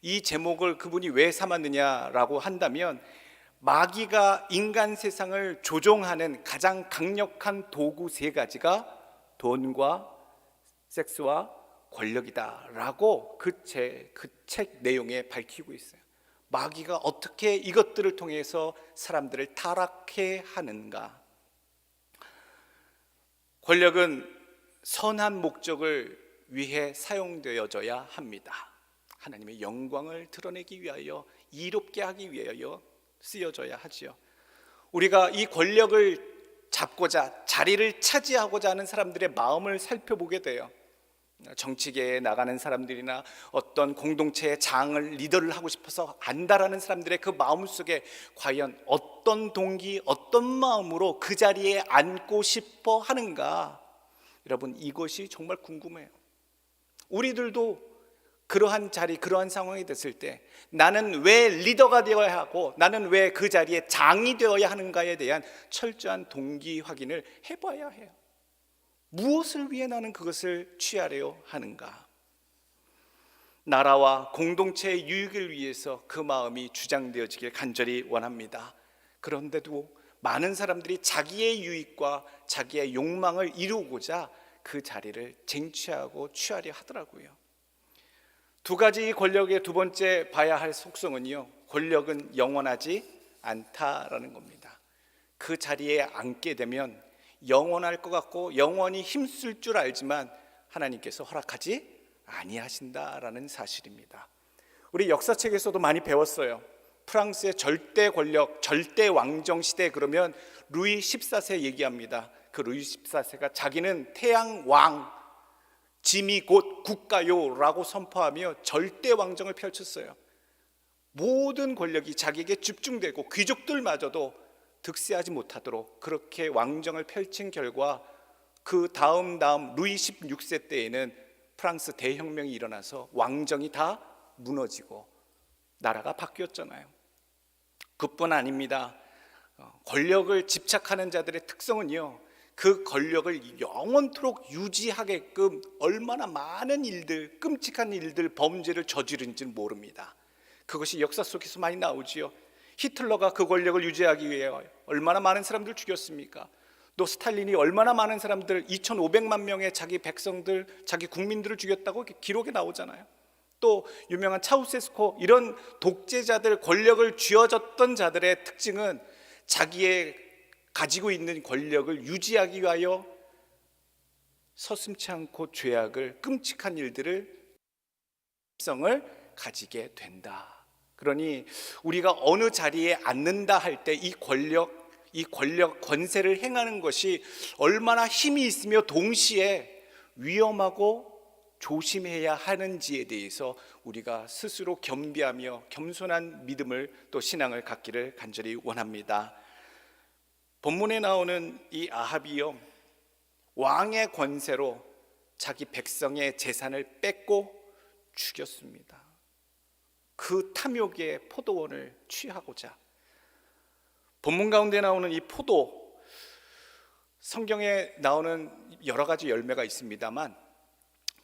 이 제목을 그분이 왜 삼았느냐라고 한다면, 마귀가 인간 세상을 조종하는 가장 강력한 도구 3가지가 돈과 섹스와 권력이다라고 그 책 내용에 밝히고 있어요. 마귀가 어떻게 이것들을 통해서 사람들을 타락해 하는가? 권력은 선한 목적을 위해 사용되어져야 합니다. 하나님의 영광을 드러내기 위하여, 이롭게 하기 위하여 쓰여져야 하지요. 우리가 이 권력을 잡고자, 자리를 차지하고자 하는 사람들의 마음을 살펴보게 돼요. 정치계에 나가는 사람들이나 어떤 공동체의 장을 리더를 하고 싶어서 안다라는 사람들의 그 마음속에 과연 어떤 동기, 어떤 마음으로 그 자리에 앉고 싶어 하는가? 여러분, 이것이 정말 궁금해요. 우리들도 그러한 자리, 그러한 상황이 됐을 때 나는 왜 리더가 되어야 하고 나는 왜 그 자리에 장이 되어야 하는가에 대한 철저한 동기 확인을 해봐야 해요. 무엇을 위해 나는 그것을 취하려 하는가? 나라와 공동체의 유익을 위해서 그 마음이 주장되어지길 간절히 원합니다. 그런데도 많은 사람들이 자기의 유익과 자기의 욕망을 이루고자 그 자리를 쟁취하고 취하려 하더라고요. 두 가지 권력의 두 번째 봐야 할 속성은요, 권력은 영원하지 않다라는 겁니다. 그 자리에 앉게 되면 영원할 것 같고 영원히 힘쓸 줄 알지만 하나님께서 허락하지 아니하신다라는 사실입니다. 우리 역사책에서도 많이 배웠어요. 프랑스의 절대 권력, 절대 왕정 시대 그러면 루이 14세 얘기합니다. 그 루이 14세가 자기는 태양 왕, 짐이 곧 국가요라고 선포하며 절대 왕정을 펼쳤어요. 모든 권력이 자기에게 집중되고 귀족들마저도 득세하지 못하도록 그렇게 왕정을 펼친 결과 그 다음 루이 16세 때에는 프랑스 대혁명이 일어나서 왕정이 다 무너지고 나라가 바뀌었잖아요. 그뿐 아닙니다. 권력을 집착하는 자들의 특성은요, 그 권력을 영원토록 유지하게끔 얼마나 많은 일들, 끔찍한 일들, 범죄를 저지른지는 모릅니다. 그것이 역사 속에서 많이 나오지요. 히틀러가 그 권력을 유지하기 위해 얼마나 많은 사람들을 죽였습니까? 또 스탈린이 얼마나 많은 사람들, 2,500만 명의 자기 백성들, 자기 국민들을 죽였다고 기록에 나오잖아요. 또 유명한 차우세스코, 이런 독재자들, 권력을 쥐어줬던 자들의 특징은 자기의 가지고 있는 권력을 유지하기 위하여 서슴지 않고 죄악을, 끔찍한 일들을 성을 가지게 된다. 그러니 우리가 어느 자리에 앉는다 할 때 이 권력, 권세를 행하는 것이 얼마나 힘이 있으며 동시에 위험하고 조심해야 하는지에 대해서 우리가 스스로 겸비하며 겸손한 믿음을 또 신앙을 갖기를 간절히 원합니다. 본문에 나오는 이 아합이요, 왕의 권세로 자기 백성의 재산을 뺏고 죽였습니다. 그 탐욕의 포도원을 취하고자. 본문 가운데 나오는 이 포도, 성경에 나오는 여러 가지 열매가 있습니다만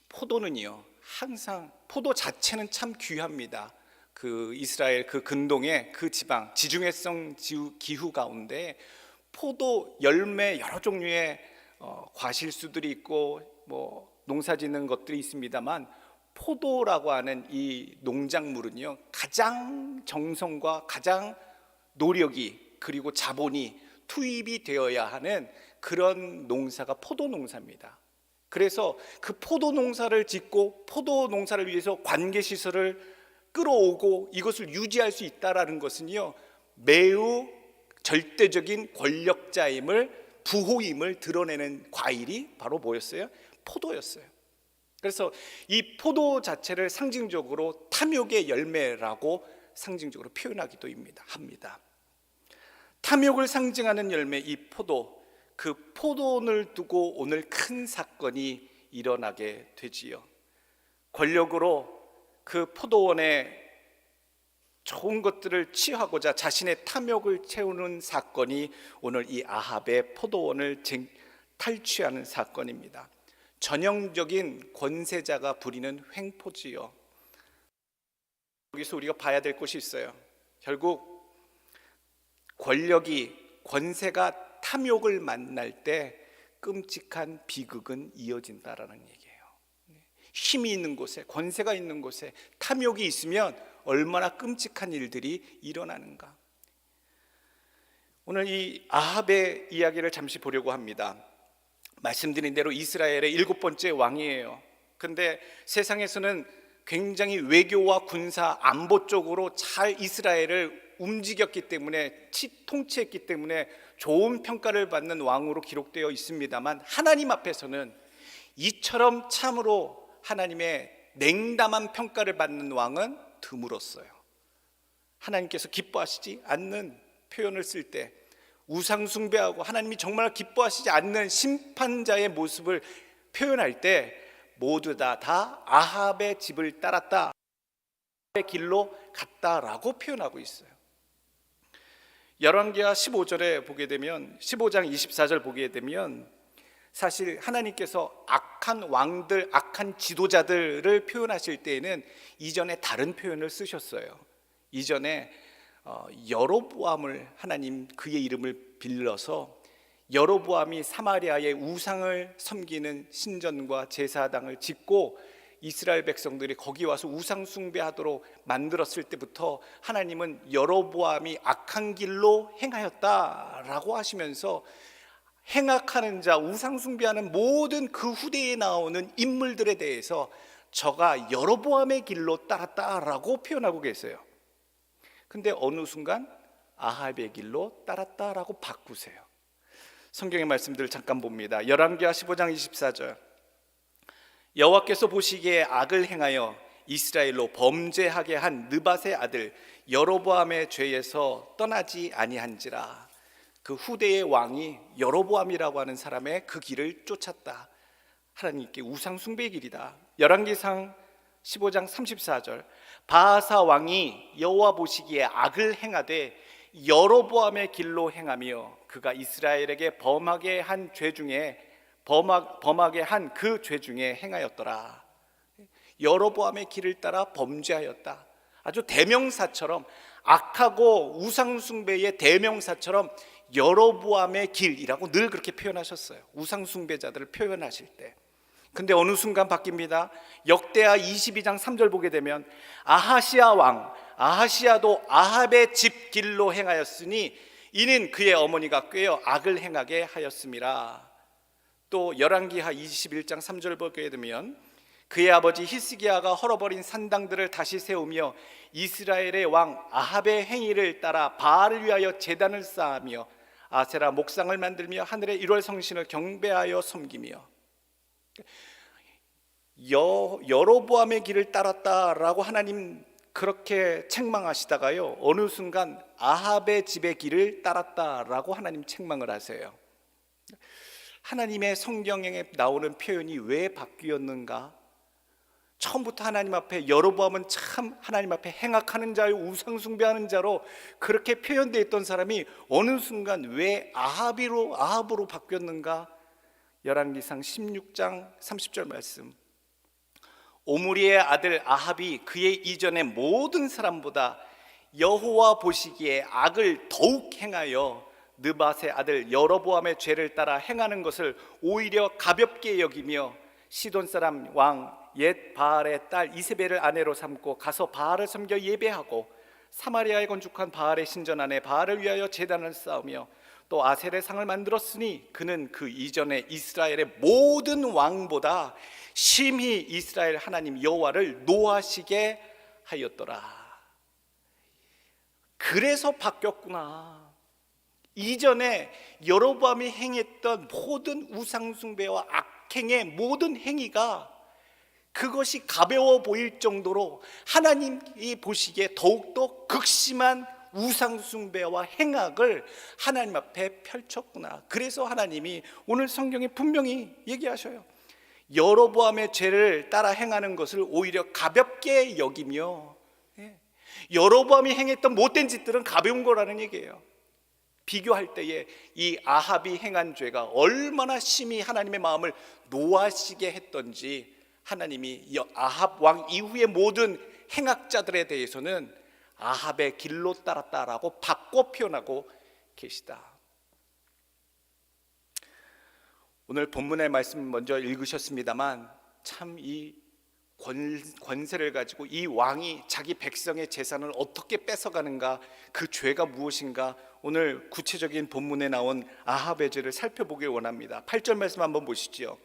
포도는요, 항상 포도 자체는 참 귀합니다. 그 이스라엘 그 근동의 그 지방, 지중해성 기후 가운데 포도 열매 여러 종류의 과실수들이 있고 뭐 농사짓는 것들이 있습니다만 포도라고 하는 이 농작물은요, 가장 정성과 가장 노력이 그리고 자본이 투입이 되어야 하는 그런 농사가 포도 농사입니다. 그래서 그 포도 농사를 짓고 포도 농사를 위해서 관계 시설을 끌어오고 이것을 유지할 수 있다라는 것은요, 매우 절대적인 권력자임을, 부호임을 드러내는 과일이 바로 뭐였어요? 포도였어요. 그래서 이 포도 자체를 상징적으로 탐욕의 열매라고 상징적으로 표현하기도 합니다. 탐욕을 상징하는 열매, 이 포도, 그 포도원을 두고 오늘 큰 사건이 일어나게 되지요. 권력으로 그 포도원에 좋은 것들을 취하고자 자신의 탐욕을 채우는 사건이 오늘 이 아합의 포도원을 탈취하는 사건입니다. 전형적인 권세자가 부리는 횡포지요. 여기서 우리가 봐야 될 것이 있어요. 결국 권세가 탐욕을 만날 때 끔찍한 비극은 이어진다라는 얘기예요. 힘이 있는 곳에, 권세가 있는 곳에 탐욕이 있으면 얼마나 끔찍한 일들이 일어나는가. 오늘 이 아합의 이야기를 잠시 보려고 합니다. 말씀드린 대로 이스라엘의 7번째 왕이에요. 근데 세상에서는 굉장히 외교와 군사 안보 쪽으로 잘 이스라엘을 움직였기 때문에, 통치했기 때문에 좋은 평가를 받는 왕으로 기록되어 있습니다만, 하나님 앞에서는 이처럼 참으로 하나님의 냉담한 평가를 받는 왕은 드물었어요. 하나님께서 기뻐하시지 않는 표현을 쓸 때, 우상 숭배하고 하나님이 정말 기뻐하시지 않는 심판자의 모습을 표현할 때 모두 다 아합의 집을 따랐다, 아합의 길로 갔다라고 표현하고 있어요. 열왕기하 15절에 보게 되면, 15장 24절 보게 되면 사실 하나님께서 악한 왕들, 악한 지도자들을 표현하실 때에는 이전에 다른 표현을 쓰셨어요. 이전에 여로보암을, 하나님 그의 이름을 빌려서 여로보암이 사마리아의 우상을 섬기는 신전과 제사당을 짓고 이스라엘 백성들이 거기 와서 우상 숭배하도록 만들었을 때부터 하나님은 여로보암이 악한 길로 행하였다라고 하시면서 행악하는 자, 우상 숭배하는 모든 그 후대에 나오는 인물들에 대해서 저가 여로보암의 길로 따랐다라고 표현하고 계세요. 근데 어느 순간 아합의 길로 따랐다라고 바꾸세요. 성경의 말씀들을 잠깐 봅니다. 열왕기하 15장 24절, 여호와께서 보시기에 악을 행하여 이스라엘로 범죄하게 한 느밧의 아들 여로보암의 죄에서 떠나지 아니한지라. 그 후대의 왕이 여로보암이라고 하는 사람의 그 길을 쫓았다. 하나님께 우상 숭배의 길이다. 열왕기상 15장 34절, 바하사 왕이 여호와 보시기에 악을 행하되 여로보암의 길로 행하며 그가 이스라엘에게 범하게 한 죄 중에 행하였더라. 여로보암의 길을 따라 범죄하였다. 아주 대명사처럼, 악하고 우상 숭배의 대명사처럼 여로보암의 길이라고 늘 그렇게 표현하셨어요. 우상 숭배자들을 표현하실 때. 근데 어느 순간 바뀝니다. 역대하 22장 3절 보게 되면 아하시아 왕, 아하시아도 아합의 집 길로 행하였으니 이는 그의 어머니가 꾀어 악을 행하게 하였음이라. 또 열왕기하 21장 3절 보게 되면 그의 아버지 히스기야가 헐어버린 산당들을 다시 세우며 이스라엘의 왕 아합의 행위를 따라 바알을 위하여 제단을 쌓으며 아세라 목상을 만들며 하늘의 1월 성신을 경배하여 섬기며. 여로보암의 길을 따랐다라고 하나님 그렇게 책망하시다가요, 어느 순간 아합의 집의 길을 따랐다라고 하나님 책망을 하세요. 하나님의 성경에 나오는 표현이 왜 바뀌었는가? 처음부터 하나님 앞에 여로보암은 참 하나님 앞에 행악하는 자요, 우상 숭배하는 자로 그렇게 표현되어 있던 사람이 어느 순간 왜 아합으로 바뀌었는가? 열왕기상 16장 30절 말씀, 오므리의 아들 아합이 그의 이전의 모든 사람보다 여호와 보시기에 악을 더욱 행하여 느밧의 아들 여로보암의 죄를 따라 행하는 것을 오히려 가볍게 여기며 시돈 사람 왕 옛 바알의 딸 이세벨을 아내로 삼고 가서 바알을 섬겨 예배하고 사마리아에 건축한 바알의 신전 안에 바알을 위하여 제단을 쌓으며 또 아셀의 상을 만들었으니 그는 그 이전에 이스라엘의 모든 왕보다 심히 이스라엘 하나님 여호와를 노하시게 하였더라. 그래서 바뀌었구나. 이전에 여로보암이 행했던 모든 우상 숭배와 악행의 모든 행위가 그것이 가벼워 보일 정도로 하나님이 보시기에 더욱더 극심한 우상 숭배와 행악을 하나님 앞에 펼쳤구나. 그래서 하나님이 오늘 성경에 분명히 얘기하셔요. 여로보암의 죄를 따라 행하는 것을 오히려 가볍게 여기며, 여로보암이 행했던 못된 짓들은 가벼운 거라는 얘기예요. 비교할 때에 이 아합이 행한 죄가 얼마나 심히 하나님의 마음을 노하시게 했던지 하나님이 아합 왕 이후의 모든 행악자들에 대해서는 아합의 길로 따랐다라고 바꿔 표현하고 계시다. 오늘 본문의 말씀 먼저 읽으셨습니다만 참 이 권세를 가지고 이 왕이 자기 백성의 재산을 어떻게 뺏어가는가, 그 죄가 무엇인가, 오늘 구체적인 본문에 나온 아합의 죄를 살펴보길 원합니다. 8절 말씀 한번 보시죠.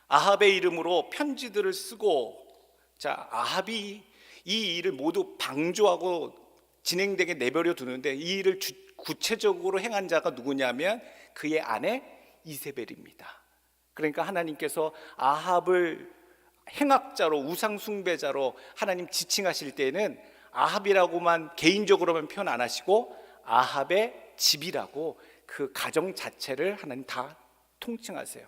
아합의 이름으로 편지들을 쓰고, 자, 아합이 이 일을 모두 방조하고 진행되게 내버려 두는데, 이 일을 구체적으로 행한 자가 누구냐면 그의 아내 이세벨입니다. 그러니까 하나님께서 아합을 행악자로, 우상숭배자로 하나님 지칭하실 때에는 아합이라고만 개인적으로만 표현 안 하시고 아합의 집이라고 그 가정 자체를 하나님 다 통칭하세요.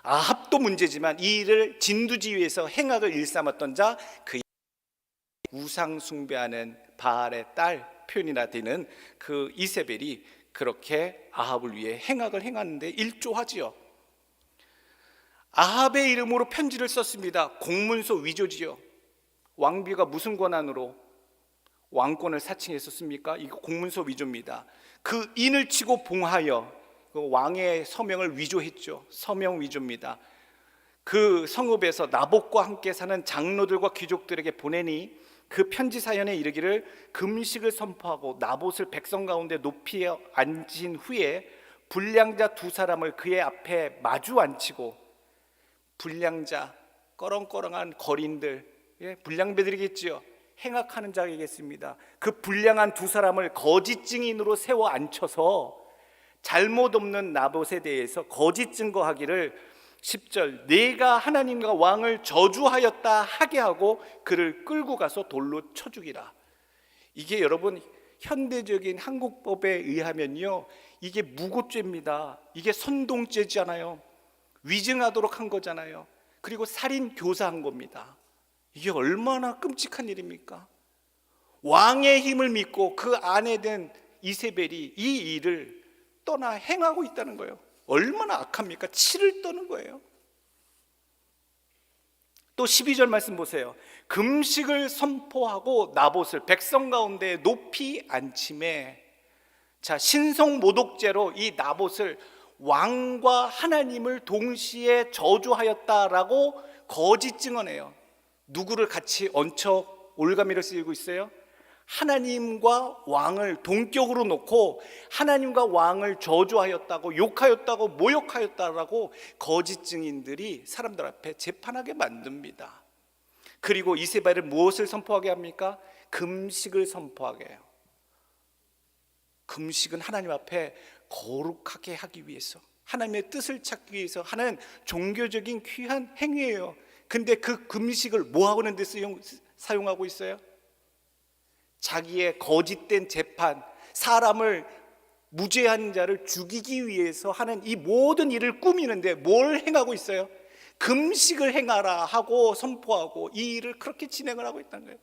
아합도 문제지만 이 일을 진두지휘해서 행악을 일삼았던 자, 그 우상숭배하는 바알의 딸 표현이나 되는 그 이세벨이 그렇게 아합을 위해 행악을 행하는데 일조하지요. 아합의 이름으로 편지를 썼습니다. 공문서 위조지요. 왕비가 무슨 권한으로 왕권을 사칭했었습니까? 이거 공문서 위조입니다. 그 인을 치고 봉하여 그 왕의 서명을 위조했죠. 서명 위조입니다. 그 성읍에서 나봇과 함께 사는 장로들과 귀족들에게 보내니 그 편지 사연에 이르기를 금식을 선포하고 나봇을 백성 가운데 높이 앉힌 후에 불량자 두 사람을 그의 앞에 마주 앉히고, 불량자, 꺼렁꺼렁한 거린들, 불량배들이겠지요. 행악하는 자이겠습니다. 그 불량한 두 사람을 거짓 증인으로 세워 앉혀서 잘못 없는 나봇에 대해서 거짓 증거하기를 10절 내가 하나님과 왕을 저주하였다 하게 하고 그를 끌고 가서 돌로 쳐 죽이라. 이게 여러분 현대적인 한국법에 의하면요, 이게 무고죄입니다. 이게 선동죄잖아요. 위증하도록 한 거잖아요. 그리고 살인 교사한 겁니다. 이게 얼마나 끔찍한 일입니까? 왕의 힘을 믿고 그 아내 된 이세벨이 이 일을 떠나 행하고 있다는 거예요. 얼마나 악합니까? 치를 떠는 거예요. 또 12절 말씀 보세요. 금식을 선포하고 나봇을 백성 가운데 높이 앉힘에, 자, 신성 모독죄로 이 나봇을 왕과 하나님을 동시에 저주하였다라고 거짓 증언해요. 누구를 같이 얹혀 올가미를 쓰고 있어요? 하나님과 왕을 동격으로 놓고 하나님과 왕을 저주하였다고, 욕하였다고, 모욕하였다라고 거짓 증인들이 사람들 앞에 재판하게 만듭니다. 그리고 이세벨을 무엇을 선포하게 합니까? 금식을 선포하게 해요. 금식은 하나님 앞에 거룩하게 하기 위해서, 하나님의 뜻을 찾기 위해서 하는 종교적인 귀한 행위예요. 근데 그 금식을 뭐 하는 데 사용하고 있어요? 자기의 거짓된 재판, 사람을, 무죄한 자를 죽이기 위해서 하는 이 모든 일을 꾸미는데 뭘 행하고 있어요? 금식을 행하라 하고 선포하고 이 일을 그렇게 진행을 하고 있다는 거예요.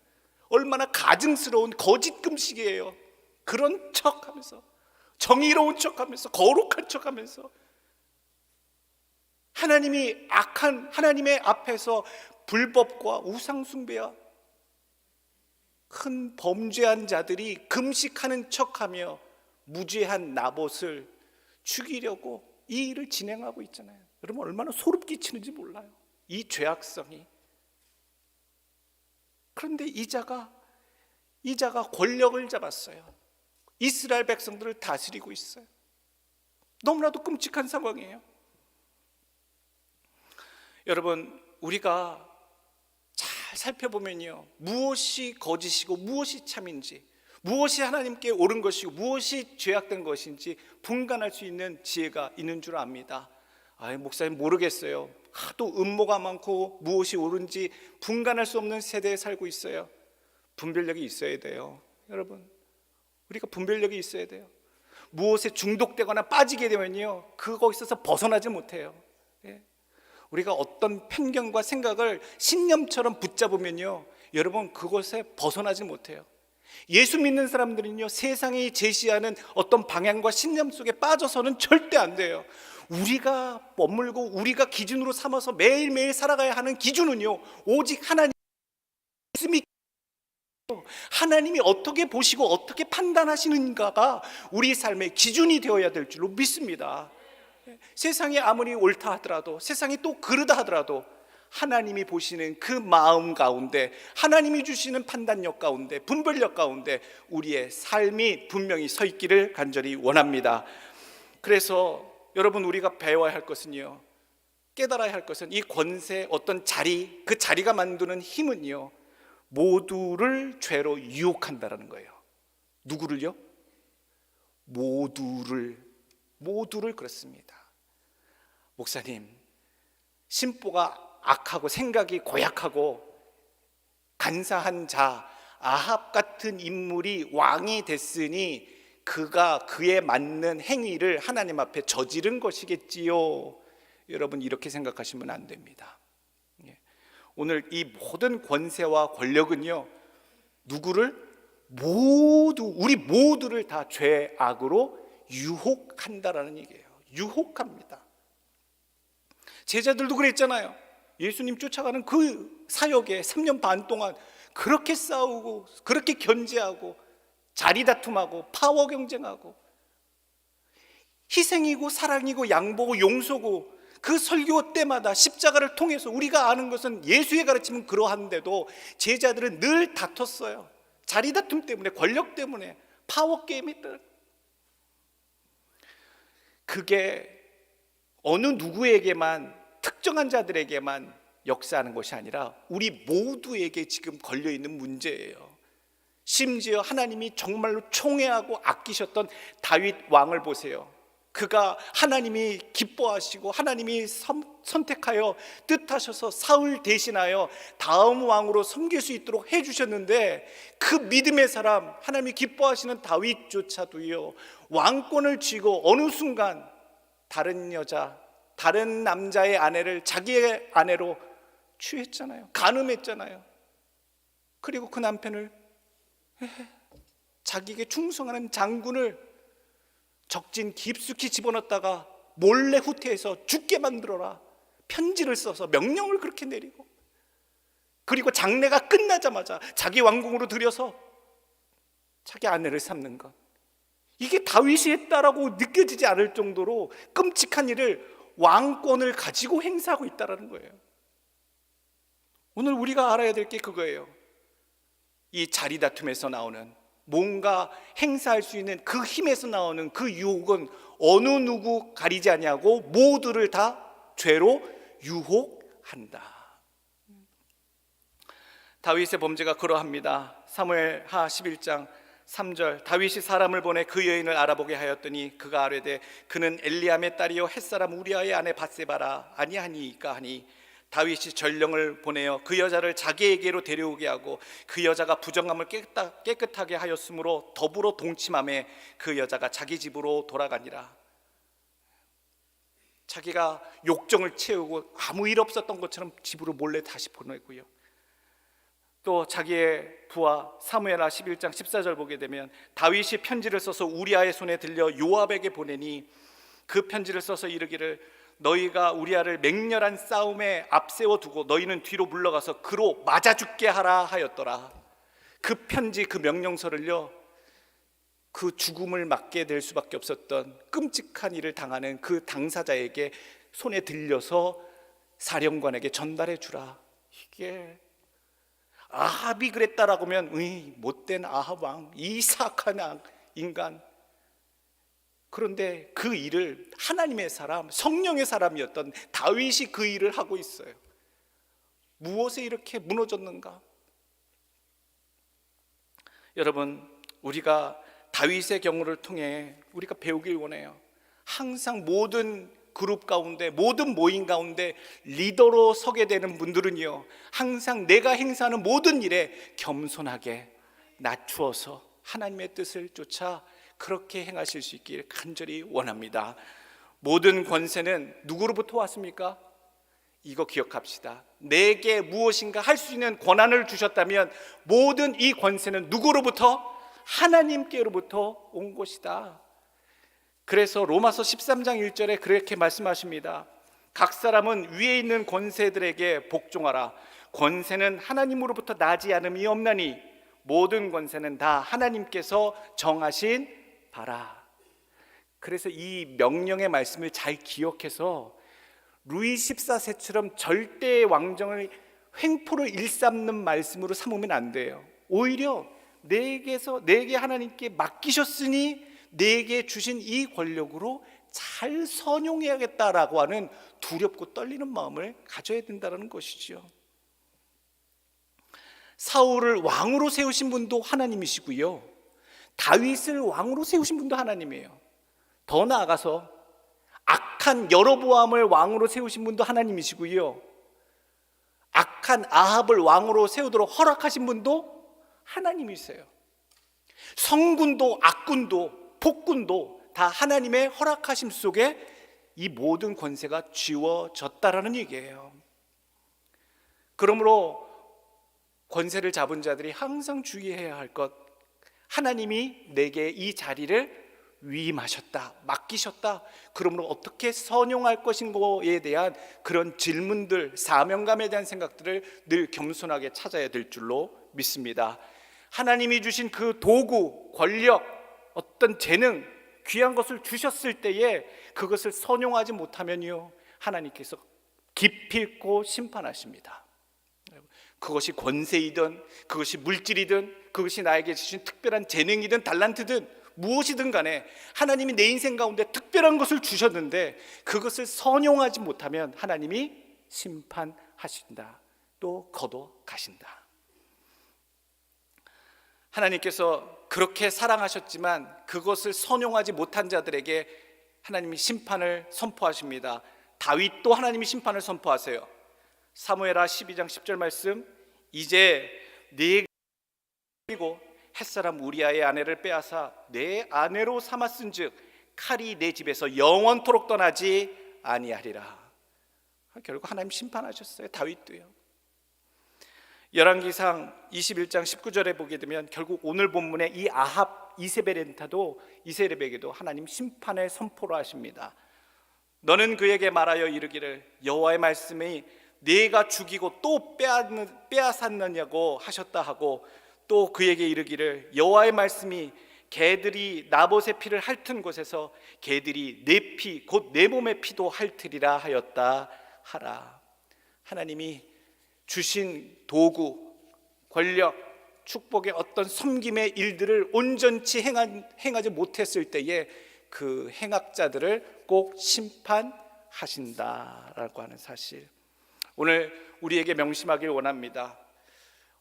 얼마나 가증스러운 거짓 금식이에요. 그런 척하면서, 정의로운 척하면서, 거룩한 척하면서 하나님이 악한 하나님의 앞에서 불법과 우상숭배와 큰 범죄한 자들이 금식하는 척하며 무죄한 나봇을 죽이려고 이 일을 진행하고 있잖아요. 여러분 얼마나 소름 끼치는지 몰라요, 이 죄악성이. 그런데 이 자가 권력을 잡았어요. 이스라엘 백성들을 다스리고 있어요. 너무나도 끔찍한 상황이에요. 여러분 우리가 잘 살펴보면요, 무엇이 거짓이고 무엇이 참인지, 무엇이 하나님께 옳은 것이고 무엇이 죄악된 것인지 분간할 수 있는 지혜가 있는 줄 압니다. 목사님 모르겠어요. 하도 음모가 많고 무엇이 옳은지 분간할 수 없는 세대에 살고 있어요. 분별력이 있어야 돼요. 여러분 우리가 분별력이 있어야 돼요. 무엇에 중독되거나 빠지게 되면요, 그거 있어서 벗어나지 못해요. 우리가 어떤 편견과 생각을 신념처럼 붙잡으면요, 여러분 그것에 벗어나지 못해요. 예수 믿는 사람들은요, 세상이 제시하는 어떤 방향과 신념 속에 빠져서는 절대 안 돼요. 우리가 머물고 우리가 기준으로 삼아서 매일매일 살아가야 하는 기준은요, 오직 하나님이 어떻게 보시고 어떻게 판단하시는가가 우리 삶의 기준이 되어야 될 줄로 믿습니다. 세상이 아무리 옳다 하더라도, 세상이 또 그르다 하더라도 하나님이 보시는 그 마음 가운데, 하나님이 주시는 판단력 가운데, 분별력 가운데 우리의 삶이 분명히 서 있기를 간절히 원합니다. 그래서 여러분, 우리가 배워야 할 것은요, 깨달아야 할 것은 이 권세, 어떤 자리, 그 자리가 만드는 힘은요, 모두를 죄로 유혹한다라는 거예요. 누구를요? 모두를 그렇습니다. 목사님, 심보가 악하고 생각이 고약하고 간사한 자 아합 같은 인물이 왕이 됐으니 그가 그에 맞는 행위를 하나님 앞에 저지른 것이겠지요. 여러분, 이렇게 생각하시면 안 됩니다. 오늘 이 모든 권세와 권력은요, 누구를? 우리 모두를 다 죄악으로 유혹한다라는 얘기예요. 유혹합니다. 제자들도 그랬잖아요. 예수님 쫓아가는 그 사역에 3년 반 동안 그렇게 싸우고, 그렇게 견제하고, 자리 다툼하고, 파워 경쟁하고, 희생이고 사랑이고 양보고 용서고, 그 설교 때마다 십자가를 통해서 우리가 아는 것은 예수의 가르침은 그러한데도 제자들은 늘 다퉜어요. 자리 다툼 때문에, 권력 때문에, 파워 게임에 따라. 그게 어느 누구에게만, 특정한 자들에게만 역사하는 것이 아니라 우리 모두에게 지금 걸려있는 문제예요. 심지어 하나님이 정말로 총애하고 아끼셨던 다윗 왕을 보세요. 그가 하나님이 기뻐하시고 하나님이 선택하여 뜻하셔서 사울 대신하여 다음 왕으로 섬길 수 있도록 해주셨는데, 그 믿음의 사람, 하나님이 기뻐하시는 다윗조차도요, 왕권을 쥐고 어느 순간 다른 여자, 다른 남자의 아내를 자기의 아내로 취했잖아요. 간음했잖아요. 그리고 그 남편을, 자기에게 충성하는 장군을 적진 깊숙이 집어넣었다가 몰래 후퇴해서 죽게 만들어라, 편지를 써서 명령을 그렇게 내리고, 그리고 장례가 끝나자마자 자기 왕궁으로 들여서 자기 아내를 삼는 것, 이게 다윗이 했다라고 느껴지지 않을 정도로 끔찍한 일을 왕권을 가지고 행사하고 있다는 거예요. 오늘 우리가 알아야 될 게 그거예요. 이 자리 다툼에서 나오는, 뭔가 행사할 수 있는 그 힘에서 나오는 그 유혹은 어느 누구 가리지 아니하고 모두를 다 죄로 유혹한다. 다윗의 범죄가 그러합니다. 사무엘하 11장 3절, 다윗이 사람을 보내 그 여인을 알아보게 하였더니 그가 아뢰되 그는 엘리암의 딸이요 햇사람 우리아의 아내 밧세바라 아니하니까 하니, 다윗이 전령을 보내어 그 여자를 자기에게로 데려오게 하고 그 여자가 부정함을 깨끗하게 하였으므로 더불어 동침함에 그 여자가 자기 집으로 돌아가니라. 자기가 욕정을 채우고 아무 일 없었던 것처럼 집으로 몰래 다시 보내고요. 또 자기의 부하 사무엘하 11장 14절 보게 되면, 다윗이 편지를 써서 우리아의 손에 들려 요압에게 보내니 그 편지를 써서 이르기를 너희가 우리아를 맹렬한 싸움에 앞세워 두고 너희는 뒤로 물러가서 그로 맞아 죽게 하라 하였더라. 그 편지, 그 명령서를요, 그 죽음을 맞게 될 수밖에 없었던 끔찍한 일을 당하는 그 당사자에게 손에 들려서 사령관에게 전달해 주라. 이게 아합이 그랬다라고 하면 못된 아합 왕, 이 사악한 인간. 그런데 그 일을 하나님의 사람, 성령의 사람이었던 다윗이 그 일을 하고 있어요. 무엇에 이렇게 무너졌는가? 여러분, 우리가 다윗의 경우를 통해 우리가 배우길 원해요. 항상 모든 그룹 가운데, 모든 모임 가운데 리더로 서게 되는 분들은요, 항상 내가 행사하는 모든 일에 겸손하게 낮추어서 하나님의 뜻을 쫓아 그렇게 행하실 수 있길 간절히 원합니다. 모든 권세는 누구로부터 왔습니까? 이거 기억합시다. 내게 무엇인가 할 수 있는 권한을 주셨다면 모든 이 권세는 누구로부터? 하나님께로부터 온 것이다. 그래서 로마서 13장 1절에 그렇게 말씀하십니다. 각 사람은 위에 있는 권세들에게 복종하라. 권세는 하나님으로부터 나지 않음이 없나니 모든 권세는 다 하나님께서 정하신 바라. 그래서 이 명령의 말씀을 잘 기억해서 루이 14세처럼 절대의 왕정을 횡포를 일삼는 말씀으로 삼으면 안 돼요. 오히려 내게 하나님께 맡기셨으니 내게 주신 이 권력으로 잘 선용해야겠다라고 하는 두렵고 떨리는 마음을 가져야 된다는 것이죠. 사울을 왕으로 세우신 분도 하나님이시고요, 다윗을 왕으로 세우신 분도 하나님이에요. 더 나아가서 악한 여로보암을 왕으로 세우신 분도 하나님이시고요, 악한 아합을 왕으로 세우도록 허락하신 분도 하나님이세요. 성군도 악군도 폭군도 다 하나님의 허락하심 속에 이 모든 권세가 쥐워졌다라는 얘기예요. 그러므로 권세를 잡은 자들이 항상 주의해야 할 것, 하나님이 내게 이 자리를 위임하셨다, 맡기셨다, 그러므로 어떻게 선용할 것인가에 대한 그런 질문들, 사명감에 대한 생각들을 늘 겸손하게 찾아야 될 줄로 믿습니다. 하나님이 주신 그 도구, 권력, 어떤 재능, 귀한 것을 주셨을 때에 그것을 선용하지 못하면요, 하나님께서 기필코 심판하십니다. 그것이 권세이든 그것이 물질이든 그것이 나에게 주신 특별한 재능이든 달란트든 무엇이든 간에 하나님이 내 인생 가운데 특별한 것을 주셨는데 그것을 선용하지 못하면 하나님이 심판하신다, 또 거둬 가신다. 하나님께서 그렇게 사랑하셨지만 그것을 선용하지 못한 자들에게 하나님이 심판을 선포하십니다. 다윗도 하나님이 심판을 선포하세요. 사무엘하 12장 10절 말씀, 이제 네가 그리고 햇사람 우리아의 아내를 빼앗아 내 아내로 삼았은즉 칼이 내 집에서 영원토록 떠나지 아니하리라. 결국 하나님 심판하셨어요. 다윗도요. 열왕기상 21장 19절에 보게 되면 결국 오늘 본문의 이 아합 이세벨에게도 하나님 심판의 선포를 하십니다. 너는 그에게 말하여 이르기를 여호와의 말씀이 네가 죽이고 또 빼앗았느냐고 하셨다 하고, 또 그에게 이르기를 여호와의 말씀이 개들이 나봇의 피를 핥은 곳에서 개들이 내 피 곧 내 몸의 피도 핥으리라 하였다 하라. 하나님이 주신 도구, 권력, 축복의 어떤 섬김의 일들을 온전치 행하지 못했을 때에 그 행악자들을 꼭 심판하신다라고 하는 사실, 오늘 우리에게 명심하길 원합니다.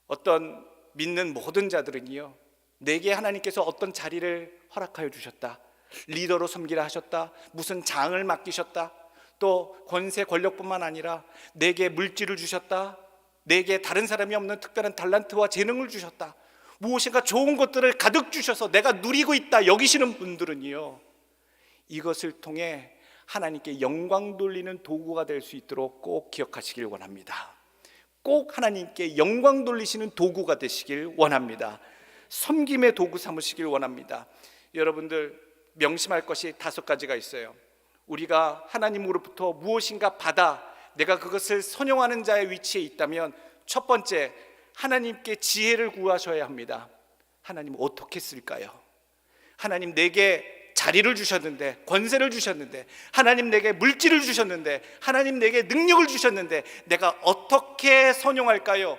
어떤 믿는 모든 자들은요, 내게 하나님께서 어떤 자리를 허락하여 주셨다, 리더로 섬기라 하셨다, 무슨 장을 맡기셨다, 또 권세 권력뿐만 아니라 내게 물질을 주셨다, 내게 다른 사람이 없는 특별한 달란트와 재능을 주셨다, 무엇인가 좋은 것들을 가득 주셔서 내가 누리고 있다 여기시는 분들은요, 이것을 통해 하나님께 영광 돌리는 도구가 될 수 있도록 꼭 기억하시길 원합니다. 꼭 하나님께 영광 돌리시는 도구가 되시길 원합니다. 섬김의 도구 삼으시길 원합니다. 여러분들 명심할 것이 5가지가 있어요. 우리가 하나님으로부터 무엇인가 받아 내가 그것을 선용하는 자의 위치에 있다면 첫 번째, 하나님께 지혜를 구하셔야 합니다. 하나님 어떻게 쓸까요? 하나님 내게 자리를 주셨는데, 권세를 주셨는데, 하나님 내게 물질을 주셨는데, 하나님 내게 능력을 주셨는데 내가 어떻게 선용할까요?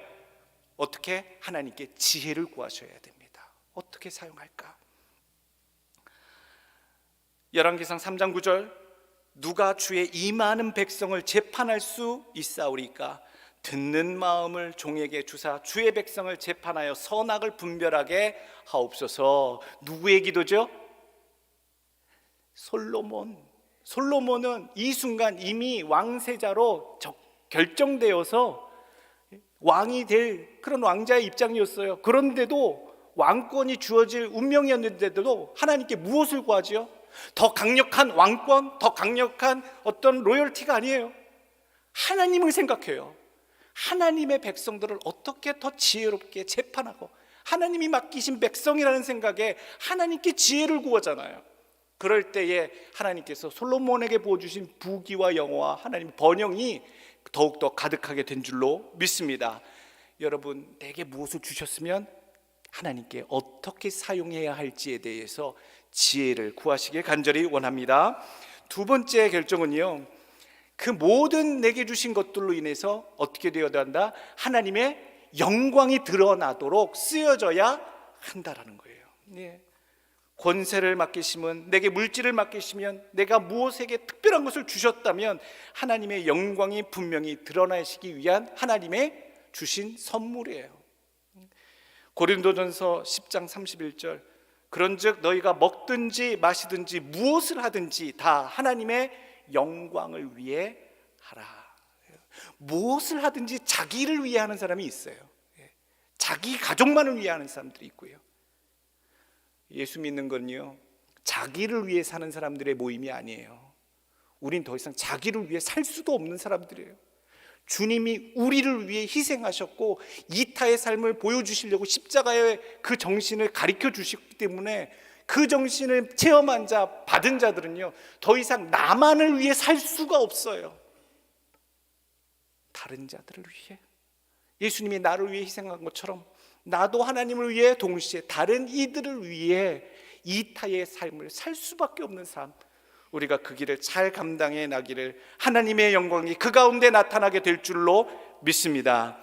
어떻게? 하나님께 지혜를 구하셔야 됩니다. 어떻게 사용할까? 열왕기상 3장 9절, 누가 주의 이 많은 백성을 재판할 수 있사오리까? 듣는 마음을 종에게 주사 주의 백성을 재판하여 선악을 분별하게 하옵소서. 누구의 기도죠? 솔로몬은 이 순간 이미 왕세자로 결정되어서 왕이 될 그런 왕자의 입장이었어요. 그런데도 왕권이 주어질 운명이었는데도 하나님께 무엇을 구하지요? 더 강력한 왕권, 더 강력한 어떤 로열티가 아니에요. 하나님을 생각해요. 하나님의 백성들을 어떻게 더 지혜롭게 재판하고, 하나님이 맡기신 백성이라는 생각에 하나님께 지혜를 구하잖아요. 그럴 때에 하나님께서 솔로몬에게 부어주신 부귀와 영화와 하나님의 번영이 더욱더 가득하게 된 줄로 믿습니다. 여러분, 내게 무엇을 주셨으면 하나님께 어떻게 사용해야 할지에 대해서 지혜를 구하시길 간절히 원합니다. 두 번째 결정은요, 그 모든 내게 주신 것들로 인해서 어떻게 되어야 한다? 하나님의 영광이 드러나도록 쓰여져야 한다라는 거예요. 예. 권세를 맡기시면, 내게 물질을 맡기시면, 내가 무엇에게 특별한 것을 주셨다면 하나님의 영광이 분명히 드러나시기 위한 하나님의 주신 선물이에요. 고린도전서 10장 31절, 그런즉 너희가 먹든지 마시든지 무엇을 하든지 다 하나님의 영광을 위해 하라. 무엇을 하든지 자기를 위해 하는 사람이 있어요. 자기 가족만을 위해 하는 사람들이 있고요. 예수 믿는 건요, 자기를 위해 사는 사람들의 모임이 아니에요. 우린 더 이상 자기를 위해 살 수도 없는 사람들이에요. 주님이 우리를 위해 희생하셨고 이타의 삶을 보여주시려고 십자가의 그 정신을 가르쳐 주셨기 때문에 그 정신을 체험한 자, 받은 자들은요, 더 이상 나만을 위해 살 수가 없어요. 다른 자들을 위해, 예수님이 나를 위해 희생한 것처럼 나도 하나님을 위해 동시에 다른 이들을 위해 이타의 삶을 살 수밖에 없는 삶, 우리가 그 길을 잘 감당해 나기를 하나님의 영광이 그 가운데 나타나게 될 줄로 믿습니다.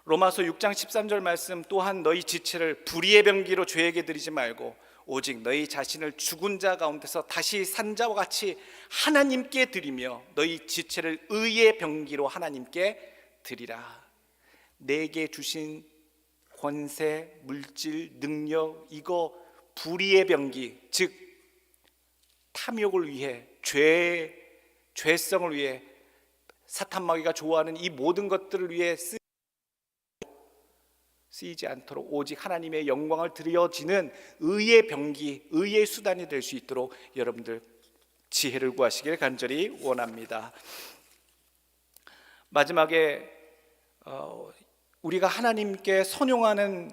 로마서 6장 13절 말씀, 또한 너희 지체를 불의의 병기로 죄에게 드리지 말고 오직 너희 자신을 죽은 자 가운데서 다시 산 자와 같이 하나님께 드리며 너희 지체를 의의 병기로 하나님께 드리라. 내게 주신 권세, 물질, 능력, 이거 불의의 병기, 즉 탐욕을 위해, 죄성을 위해, 사탄 마귀가 좋아하는 이 모든 것들을 위해 쓰이지 않도록 오직 하나님의 영광을 드려지는 의의 병기, 의의 수단이 될 수 있도록 여러분들 지혜를 구하시길 간절히 원합니다. 마지막에 우리가 하나님께 선용하는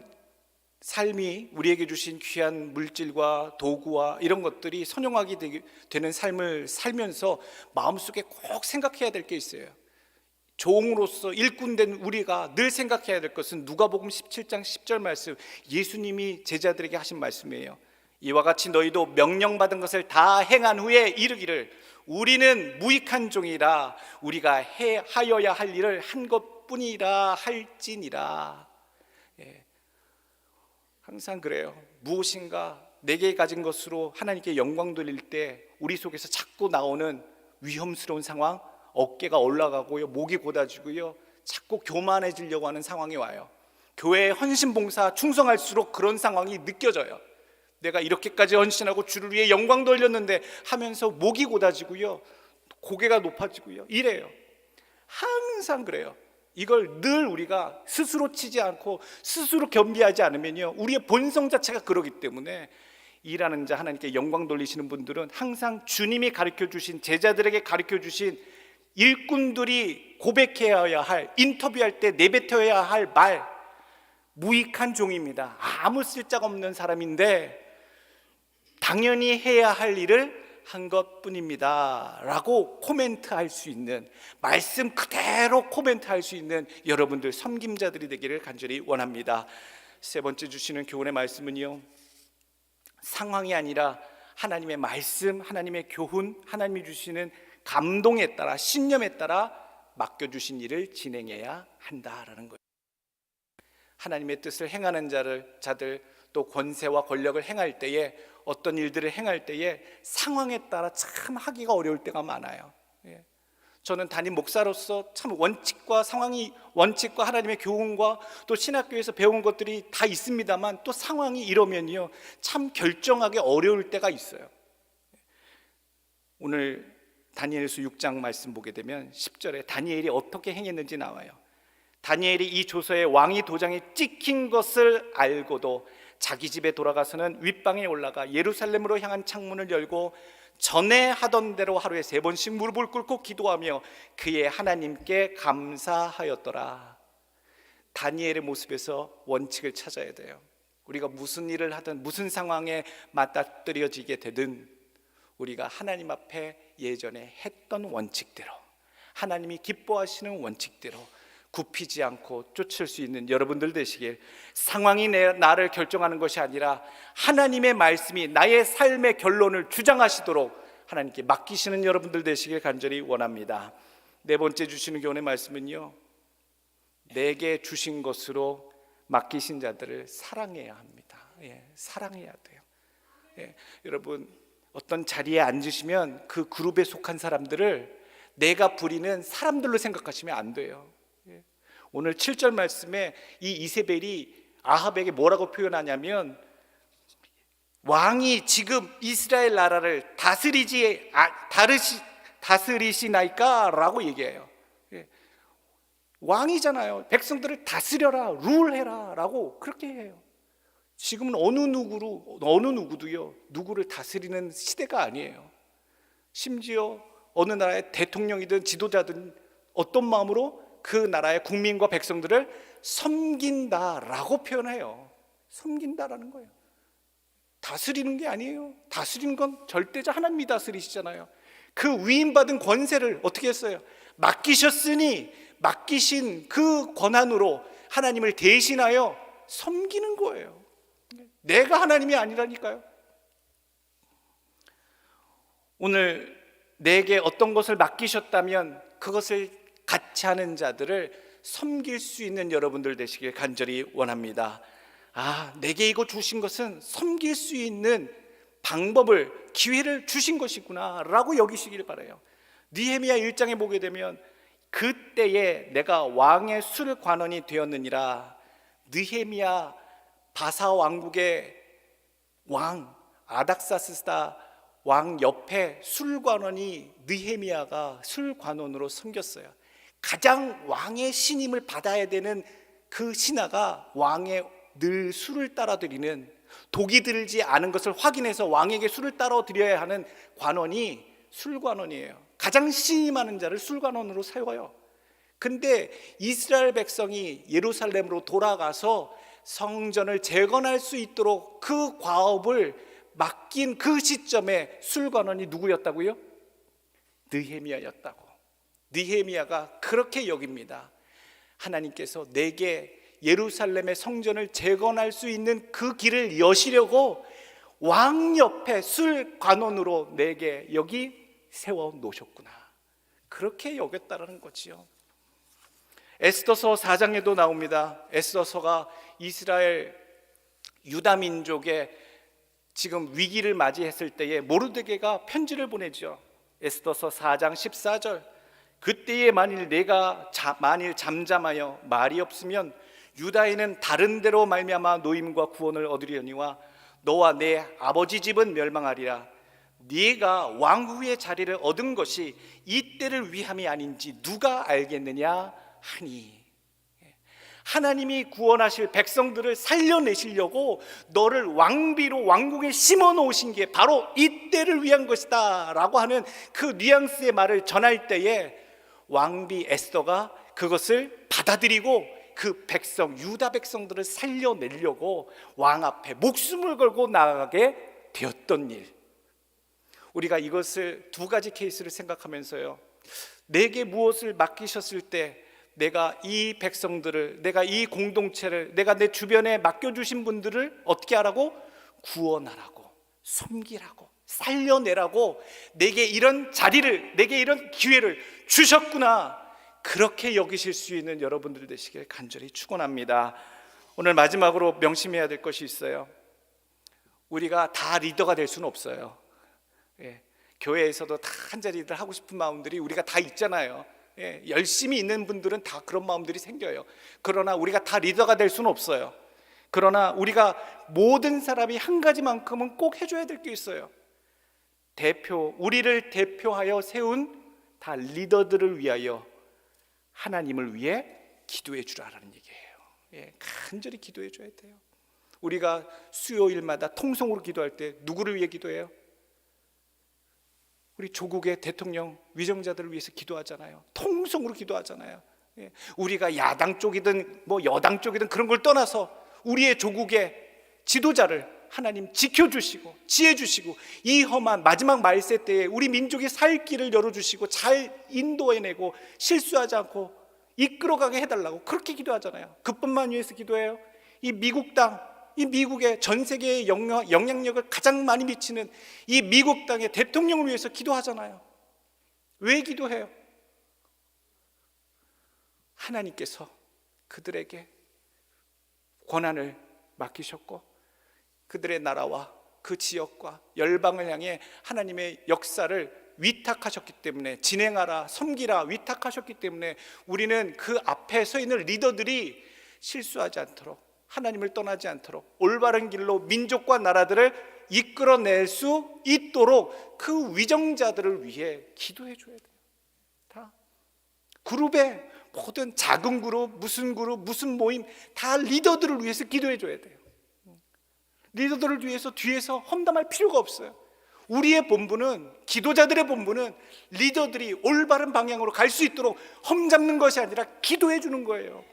삶이, 우리에게 주신 귀한 물질과 도구와 이런 것들이 선용하게 되는 삶을 살면서 마음속에 꼭 생각해야 될 게 있어요. 종으로서 일꾼된 우리가 늘 생각해야 될 것은 누가복음 17장 10절 말씀, 예수님이 제자들에게 하신 말씀이에요. 이와 같이 너희도 명령받은 것을 다 행한 후에 이르기를 우리는 무익한 종이라 우리가 하여야 할 일을 한 것뿐이라 할지니라. 항상 그래요. 무엇인가 내게 가진 것으로 하나님께 영광 돌릴 때 우리 속에서 자꾸 나오는 위험스러운 상황, 어깨가 올라가고요, 목이 곧아지고요, 자꾸 교만해지려고 하는 상황이 와요. 교회에 헌신봉사 충성할수록 그런 상황이 느껴져요. 내가 이렇게까지 헌신하고 주를 위해 영광 돌렸는데 하면서 목이 곧아지고요, 고개가 높아지고요, 이래요. 항상 그래요. 이걸 늘 우리가 스스로 치지 않고 스스로 겸비하지 않으면요, 우리의 본성 자체가 그러기 때문에 일하는 자, 하나님께 영광 돌리시는 분들은 항상 주님이 가르쳐 주신, 제자들에게 가르쳐 주신 일꾼들이 고백해야 할, 인터뷰할 때 내뱉어야 할 말, 무익한 종입니다. 아무 쓸데가 없는 사람인데 당연히 해야 할 일을 한 것뿐입니다 라고 코멘트할 수 있는, 말씀 그대로 코멘트할 수 있는 여러분들 섬김자들이 되기를 간절히 원합니다. 세 번째 주시는 교훈의 말씀은요, 상황이 아니라 하나님의 말씀, 하나님의 교훈, 하나님이 주시는 감동에 따라, 신념에 따라 맡겨주신 일을 진행해야 한다라는 거예요. 하나님의 뜻을 행하는 자들, 또 권세와 권력을 행할 때에, 어떤 일들을 행할 때에 상황에 따라 참 하기가 어려울 때가 많아요. 저는 담임 목사로서 참 원칙과 하나님의 교훈과 또 신학교에서 배운 것들이 다 있습니다만, 또 상황이 이러면요, 참 결정하기 어려울 때가 있어요. 오늘 다니엘서 6장 말씀 보게 되면 10절에 다니엘이 어떻게 행했는지 나와요. 다니엘이 이 조서에 왕이 도장이 찍힌 것을 알고도 자기 집에 돌아가서는 윗방에 올라가 예루살렘으로 향한 창문을 열고 전에 하던 대로 하루에 3번씩 무릎을 꿇고 기도하며 그의 하나님께 감사하였더라. 다니엘의 모습에서 원칙을 찾아야 돼요. 우리가 무슨 일을 하든 무슨 상황에 맞닥뜨려지게 되든 우리가 하나님 앞에 예전에 했던 원칙대로, 하나님이 기뻐하시는 원칙대로 굽히지 않고 쫓을 수 있는 여러분들 되시길, 상황이 나를 결정하는 것이 아니라 하나님의 말씀이 나의 삶의 결론을 주장하시도록 하나님께 맡기시는 여러분들 되시길 간절히 원합니다. 네 번째 주시는 교훈의 말씀은요, 내게 주신 것으로 맡기신 자들을 사랑해야 합니다. 사랑해야 돼요. 여러분, 어떤 자리에 앉으시면 그 그룹에 속한 사람들을 내가 부리는 사람들로 생각하시면 안 돼요. 오늘 7절 말씀에 이 이세벨이 아합에게 뭐라고 표현하냐면, 왕이 지금 이스라엘 나라를 다스리시나이까? 라고 얘기해요. 왕이잖아요. 백성들을 다스려라, 룰해라 라고 그렇게 해요. 지금은 어느 누구도요, 누구를 다스리는 시대가 아니에요. 심지어 어느 나라의 대통령이든 지도자든 어떤 마음으로 그 나라의 국민과 백성들을 섬긴다라고 표현해요. 섬긴다라는 거예요. 다스리는 게 아니에요. 다스리는 건 절대자 하나님이 다스리시잖아요. 그 위임받은 권세를 어떻게 했어요? 맡기셨으니 맡기신 그 권한으로 하나님을 대신하여 섬기는 거예요. 내가 하나님이 아니라니까요. 오늘 내게 어떤 것을 맡기셨다면 그것을 같이 하는 자들을 섬길 수 있는 여러분들 되시길 간절히 원합니다. 내게 이거 주신 것은 섬길 수 있는 방법을, 기회를 주신 것이구나 라고 여기시길 바라요. 느헤미야 1장에 보게 되면, 그때에 내가 왕의 술관원이 되었느니라. 느헤미야 바사 왕국의 왕 아닥사스다 왕 옆에 술관원이 느헤미야가 술관원으로 섬겼어요. 가장 왕의 신임을 받아야 되는 그 신하가 왕의 늘 술을 따라 드리는, 독이 들지 않은 것을 확인해서 왕에게 술을 따라 드려야 하는 관원이 술관원이에요. 가장 신임하는 자를 술관원으로 세워요. 근데 이스라엘 백성이 예루살렘으로 돌아가서 성전을 재건할 수 있도록 그 과업을 맡긴 그 시점에 술관원이 누구였다고요? 느헤미야였다고. 느헤미야가 그렇게 여깁니다. 하나님께서 내게 예루살렘의 성전을 재건할 수 있는 그 길을 여시려고 왕 옆에 술관원으로 내게 여기 세워 놓으셨구나. 그렇게 여겼다라는 거지요. 에스더서 4장에도 나옵니다. 에스더서가 이스라엘 유다 민족의 지금 위기를 맞이했을 때에 모르드게가 편지를 보내죠. 에스더서 4장 14절, 그때에 만일 내가 만일 잠잠하여 말이 없으면 유다에는 다른 데로 말미암아 노임과 구원을 얻으려니와 너와 내 아버지 집은 멸망하리라. 네가 왕후의 자리를 얻은 것이 이 때를 위함이 아닌지 누가 알겠느냐 하니, 하나님이 구원하실 백성들을 살려내시려고 너를 왕비로 왕궁에 심어 놓으신 게 바로 이 때를 위한 것이다 라고 하는 그 뉘앙스의 말을 전할 때에 왕비 에스더가 그것을 받아들이고 그 백성, 유다 백성들을 살려내려고 왕 앞에 목숨을 걸고 나아가게 되었던 일. 우리가 이것을 두 가지 케이스를 생각하면서요, 내게 무엇을 맡기셨을 때 내가 이 백성들을, 내가 이 공동체를, 내가 내 주변에 맡겨주신 분들을 어떻게 하라고? 구원하라고, 섬기라고, 살려내라고, 내게 이런 자리를, 내게 이런 기회를 주셨구나, 그렇게 여기실 수 있는 여러분들 되시길 간절히 축원합니다. 오늘 마지막으로 명심해야 될 것이 있어요. 우리가 다 리더가 될 수는 없어요. 교회에서도 다 한 자리를 하고 싶은 마음들이 우리가 다 있잖아요. 열심히 있는 분들은 다 그런 마음들이 생겨요. 그러나 우리가 다 리더가 될 수는 없어요. 그러나 우리가 모든 사람이 한 가지만큼은 꼭 해줘야 될 게 있어요. 우리를 대표하여 세운 다 리더들을 위하여 하나님을 위해 기도해 주라라는 얘기예요. 간절히 기도해 줘야 돼요. 우리가 수요일마다 통성으로 기도할 때 누구를 위해 기도해요? 우리 조국의 대통령 위정자들을 위해서 기도하잖아요. 통성으로 기도하잖아요. 우리가 야당 쪽이든 뭐 여당 쪽이든 그런 걸 떠나서 우리의 조국의 지도자를 하나님 지켜주시고 지혜 주시고 이 험한 마지막 말세 때에 우리 민족이 살 길을 열어주시고 잘 인도해내고 실수하지 않고 이끌어가게 해달라고 그렇게 기도하잖아요. 그뿐만 위해서 기도해요. 이 미국 땅 이 미국의 전 세계의 영향력을 가장 많이 미치는 이 미국 땅의 대통령을 위해서 기도하잖아요. 왜 기도해요? 하나님께서 그들에게 권한을 맡기셨고 그들의 나라와 그 지역과 열방을 향해 하나님의 역사를 위탁하셨기 때문에, 진행하라, 섬기라 위탁하셨기 때문에 우리는 그 앞에 서 있는 리더들이 실수하지 않도록, 하나님을 떠나지 않도록 올바른 길로 민족과 나라들을 이끌어낼 수 있도록 그 위정자들을 위해 기도해 줘야 돼요. 다 그룹에, 모든 작은 그룹, 무슨 모임, 다 리더들을 위해서 기도해 줘야 돼요. 리더들을 위해서 뒤에서 험담할 필요가 없어요. 우리의 본분은, 기도자들의 본분은 리더들이 올바른 방향으로 갈 수 있도록 험잡는 것이 아니라 기도해 주는 거예요.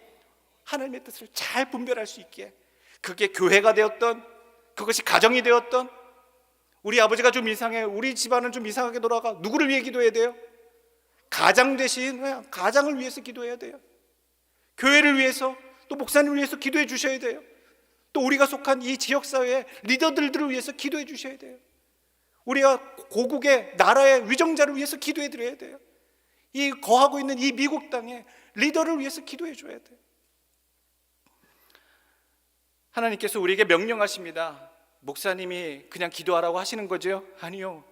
하나님의 뜻을 잘 분별할 수 있게. 그게 교회가 되었던, 그것이 가정이 되었던, 우리 아버지가 좀 이상해, 우리 집안은 좀 이상하게 돌아가, 누구를 위해 기도해야 돼요? 가장 대신 가장을 위해서 기도해야 돼요. 교회를 위해서, 또 목사님을 위해서 기도해 주셔야 돼요. 또 우리가 속한 이 지역사회의 리더들을 위해서 기도해 주셔야 돼요. 우리가 고국의 나라의 위정자를 위해서 기도해 드려야 돼요. 이 거하고 있는 이 미국 땅의 리더를 위해서 기도해 줘야 돼요. 하나님께서 우리에게 명령하십니다. 목사님이 그냥 기도하라고 하시는 거죠? 아니요.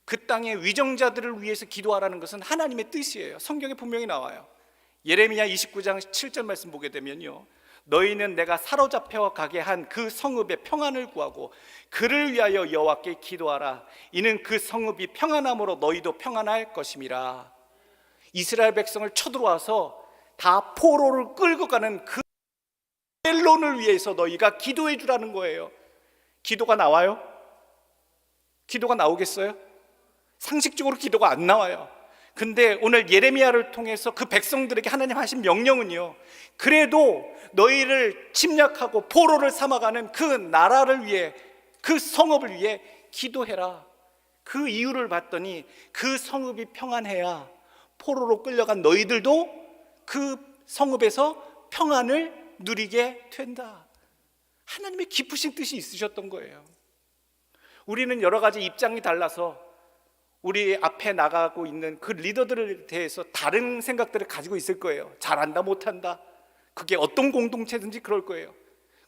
그 땅의 위정자들을 위해서 기도하라는 것은 하나님의 뜻이에요. 성경에 분명히 나와요. 예레미야 29장 7절 말씀 보게 되면요, 너희는 내가 사로잡혀 가게 한 그 성읍의 평안을 구하고 그를 위하여 여호와께 기도하라. 이는 그 성읍이 평안함으로 너희도 평안할 것임이라. 이스라엘 백성을 쳐들어와서 다 포로를 끌고 가는 그 바벨론을 위해서 너희가 기도해 주라는 거예요. 기도가 나와요? 기도가 나오겠어요? 상식적으로 기도가 안 나와요. 근데 오늘 예레미야를 통해서 그 백성들에게 하나님 하신 명령은요, 그래도 너희를 침략하고 포로를 삼아가는 그 나라를 위해, 그 성읍을 위해 기도해라. 그 이유를 봤더니 그 성읍이 평안해야 포로로 끌려간 너희들도 그 성읍에서 평안을 누리게 된다. 하나님의 깊으신 뜻이 있으셨던 거예요. 우리는 여러 가지 입장이 달라서 우리 앞에 나가고 있는 그 리더들에 대해서 다른 생각들을 가지고 있을 거예요. 잘한다 못한다, 그게 어떤 공동체든지 그럴 거예요.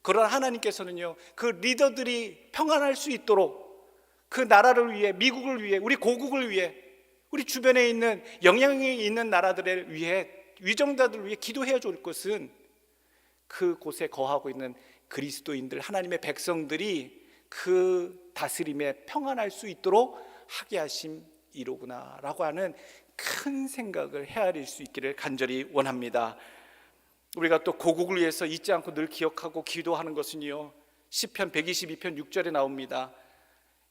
그러나 하나님께서는요, 그 리더들이 평안할 수 있도록 그 나라를 위해, 미국을 위해, 우리 고국을 위해, 우리 주변에 있는 영향력이 있는 나라들을 위해, 위정자들을 위해 기도해야 줄 것은 그곳에 거하고 있는 그리스도인들, 하나님의 백성들이 그 다스림에 평안할 수 있도록 하게 하심이로구나 라고 하는 큰 생각을 헤아릴 수 있기를 간절히 원합니다. 우리가 또 고국을 위해서 잊지 않고 늘 기억하고 기도하는 것은요, 시편 122편 6절에 나옵니다.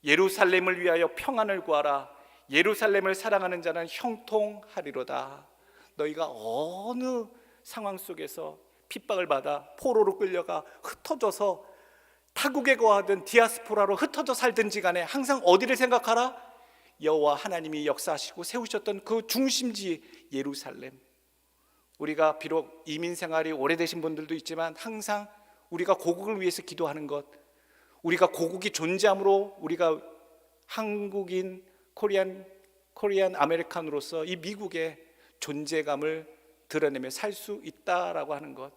예루살렘을 위하여 평안을 구하라. 예루살렘을 사랑하는 자는 형통하리로다. 너희가 어느 상황 속에서 핍박을 받아 포로로 끌려가 흩어져서 타국에 거하든 디아스포라로 흩어져 살든지 간에 항상 어디를 생각하라? 여호와 하나님이 역사하시고 세우셨던 그 중심지 예루살렘. 우리가 비록 이민 생활이 오래되신 분들도 있지만 항상 우리가 고국을 위해서 기도하는 것, 우리가 고국이 존재함으로 우리가 한국인 코리안 아메리칸으로서 이 미국의 존재감을 드러내며 살 수 있다라고 하는 것,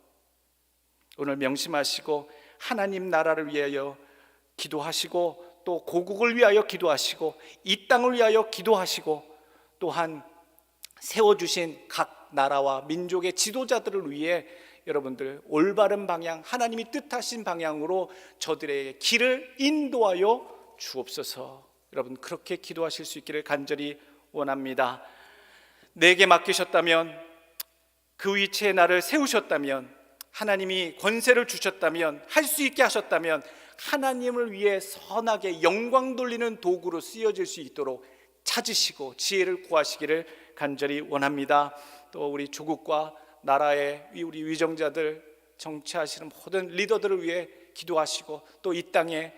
오늘 명심하시고 하나님 나라를 위하여 기도하시고 또 고국을 위하여 기도하시고 이 땅을 위하여 기도하시고 또한 세워주신 각 나라와 민족의 지도자들을 위해 여러분들 올바른 방향, 하나님이 뜻하신 방향으로 저들의 길을 인도하여 주옵소서. 여러분 그렇게 기도하실 수 있기를 간절히 원합니다. 내게 맡기셨다면, 그 위치에 나를 세우셨다면, 하나님이 권세를 주셨다면, 할 수 있게 하셨다면 하나님을 위해 선하게 영광 돌리는 도구로 쓰여질 수 있도록 찾으시고 지혜를 구하시기를 간절히 원합니다. 또 우리 조국과 나라의 우리 위정자들, 정치하시는 모든 리더들을 위해 기도하시고 또 이 땅에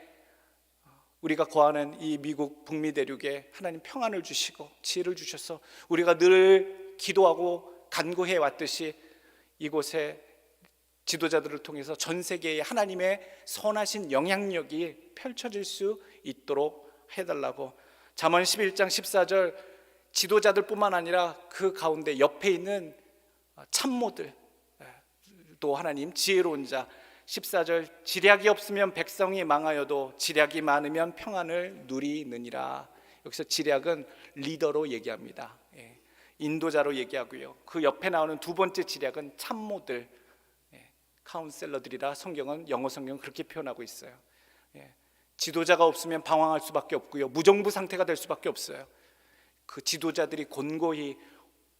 우리가 거하는 이 미국 북미 대륙에 하나님 평안을 주시고 지혜를 주셔서 우리가 늘 기도하고 간구해 왔듯이 이곳에 지도자들을 통해서 전 세계에 하나님의 선하신 영향력이 펼쳐질 수 있도록 해달라고. 잠언 11장 14절 지도자들뿐만 아니라 그 가운데 옆에 있는 참모들 또 하나님 지혜로운 자 14절 지략이 없으면 백성이 망하여도 지략이 많으면 평안을 누리느니라. 여기서 지략은 리더로 얘기합니다. 인도자로 얘기하고요. 그 옆에 나오는 두 번째 지략은 참모들, 카운셀러들이라 성경은 영어 성경은 그렇게 표현하고 있어요. 지도자가 없으면 방황할 수밖에 없고요. 무정부 상태가 될 수밖에 없어요. 그 지도자들이 곤고히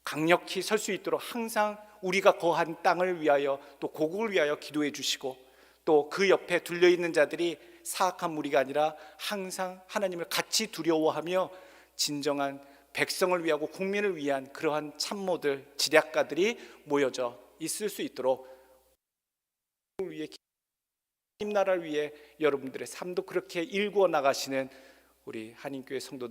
강력히 설 수 있도록 항상 우리가 거한 땅을 위하여 또 고국을 위하여 기도해 주시고, 또 그 옆에 둘려 있는 자들이 사악한 무리가 아니라 항상 하나님을 같이 두려워하며 진정한 백성을 위하고 국민을 위한 그러한 참모들, 지략가들이 모여져 있을 수 있도록 위해 하나님 나라를 위해 여러분들의 삶도 그렇게 일구어 나가시는 우리 한인교회 성도들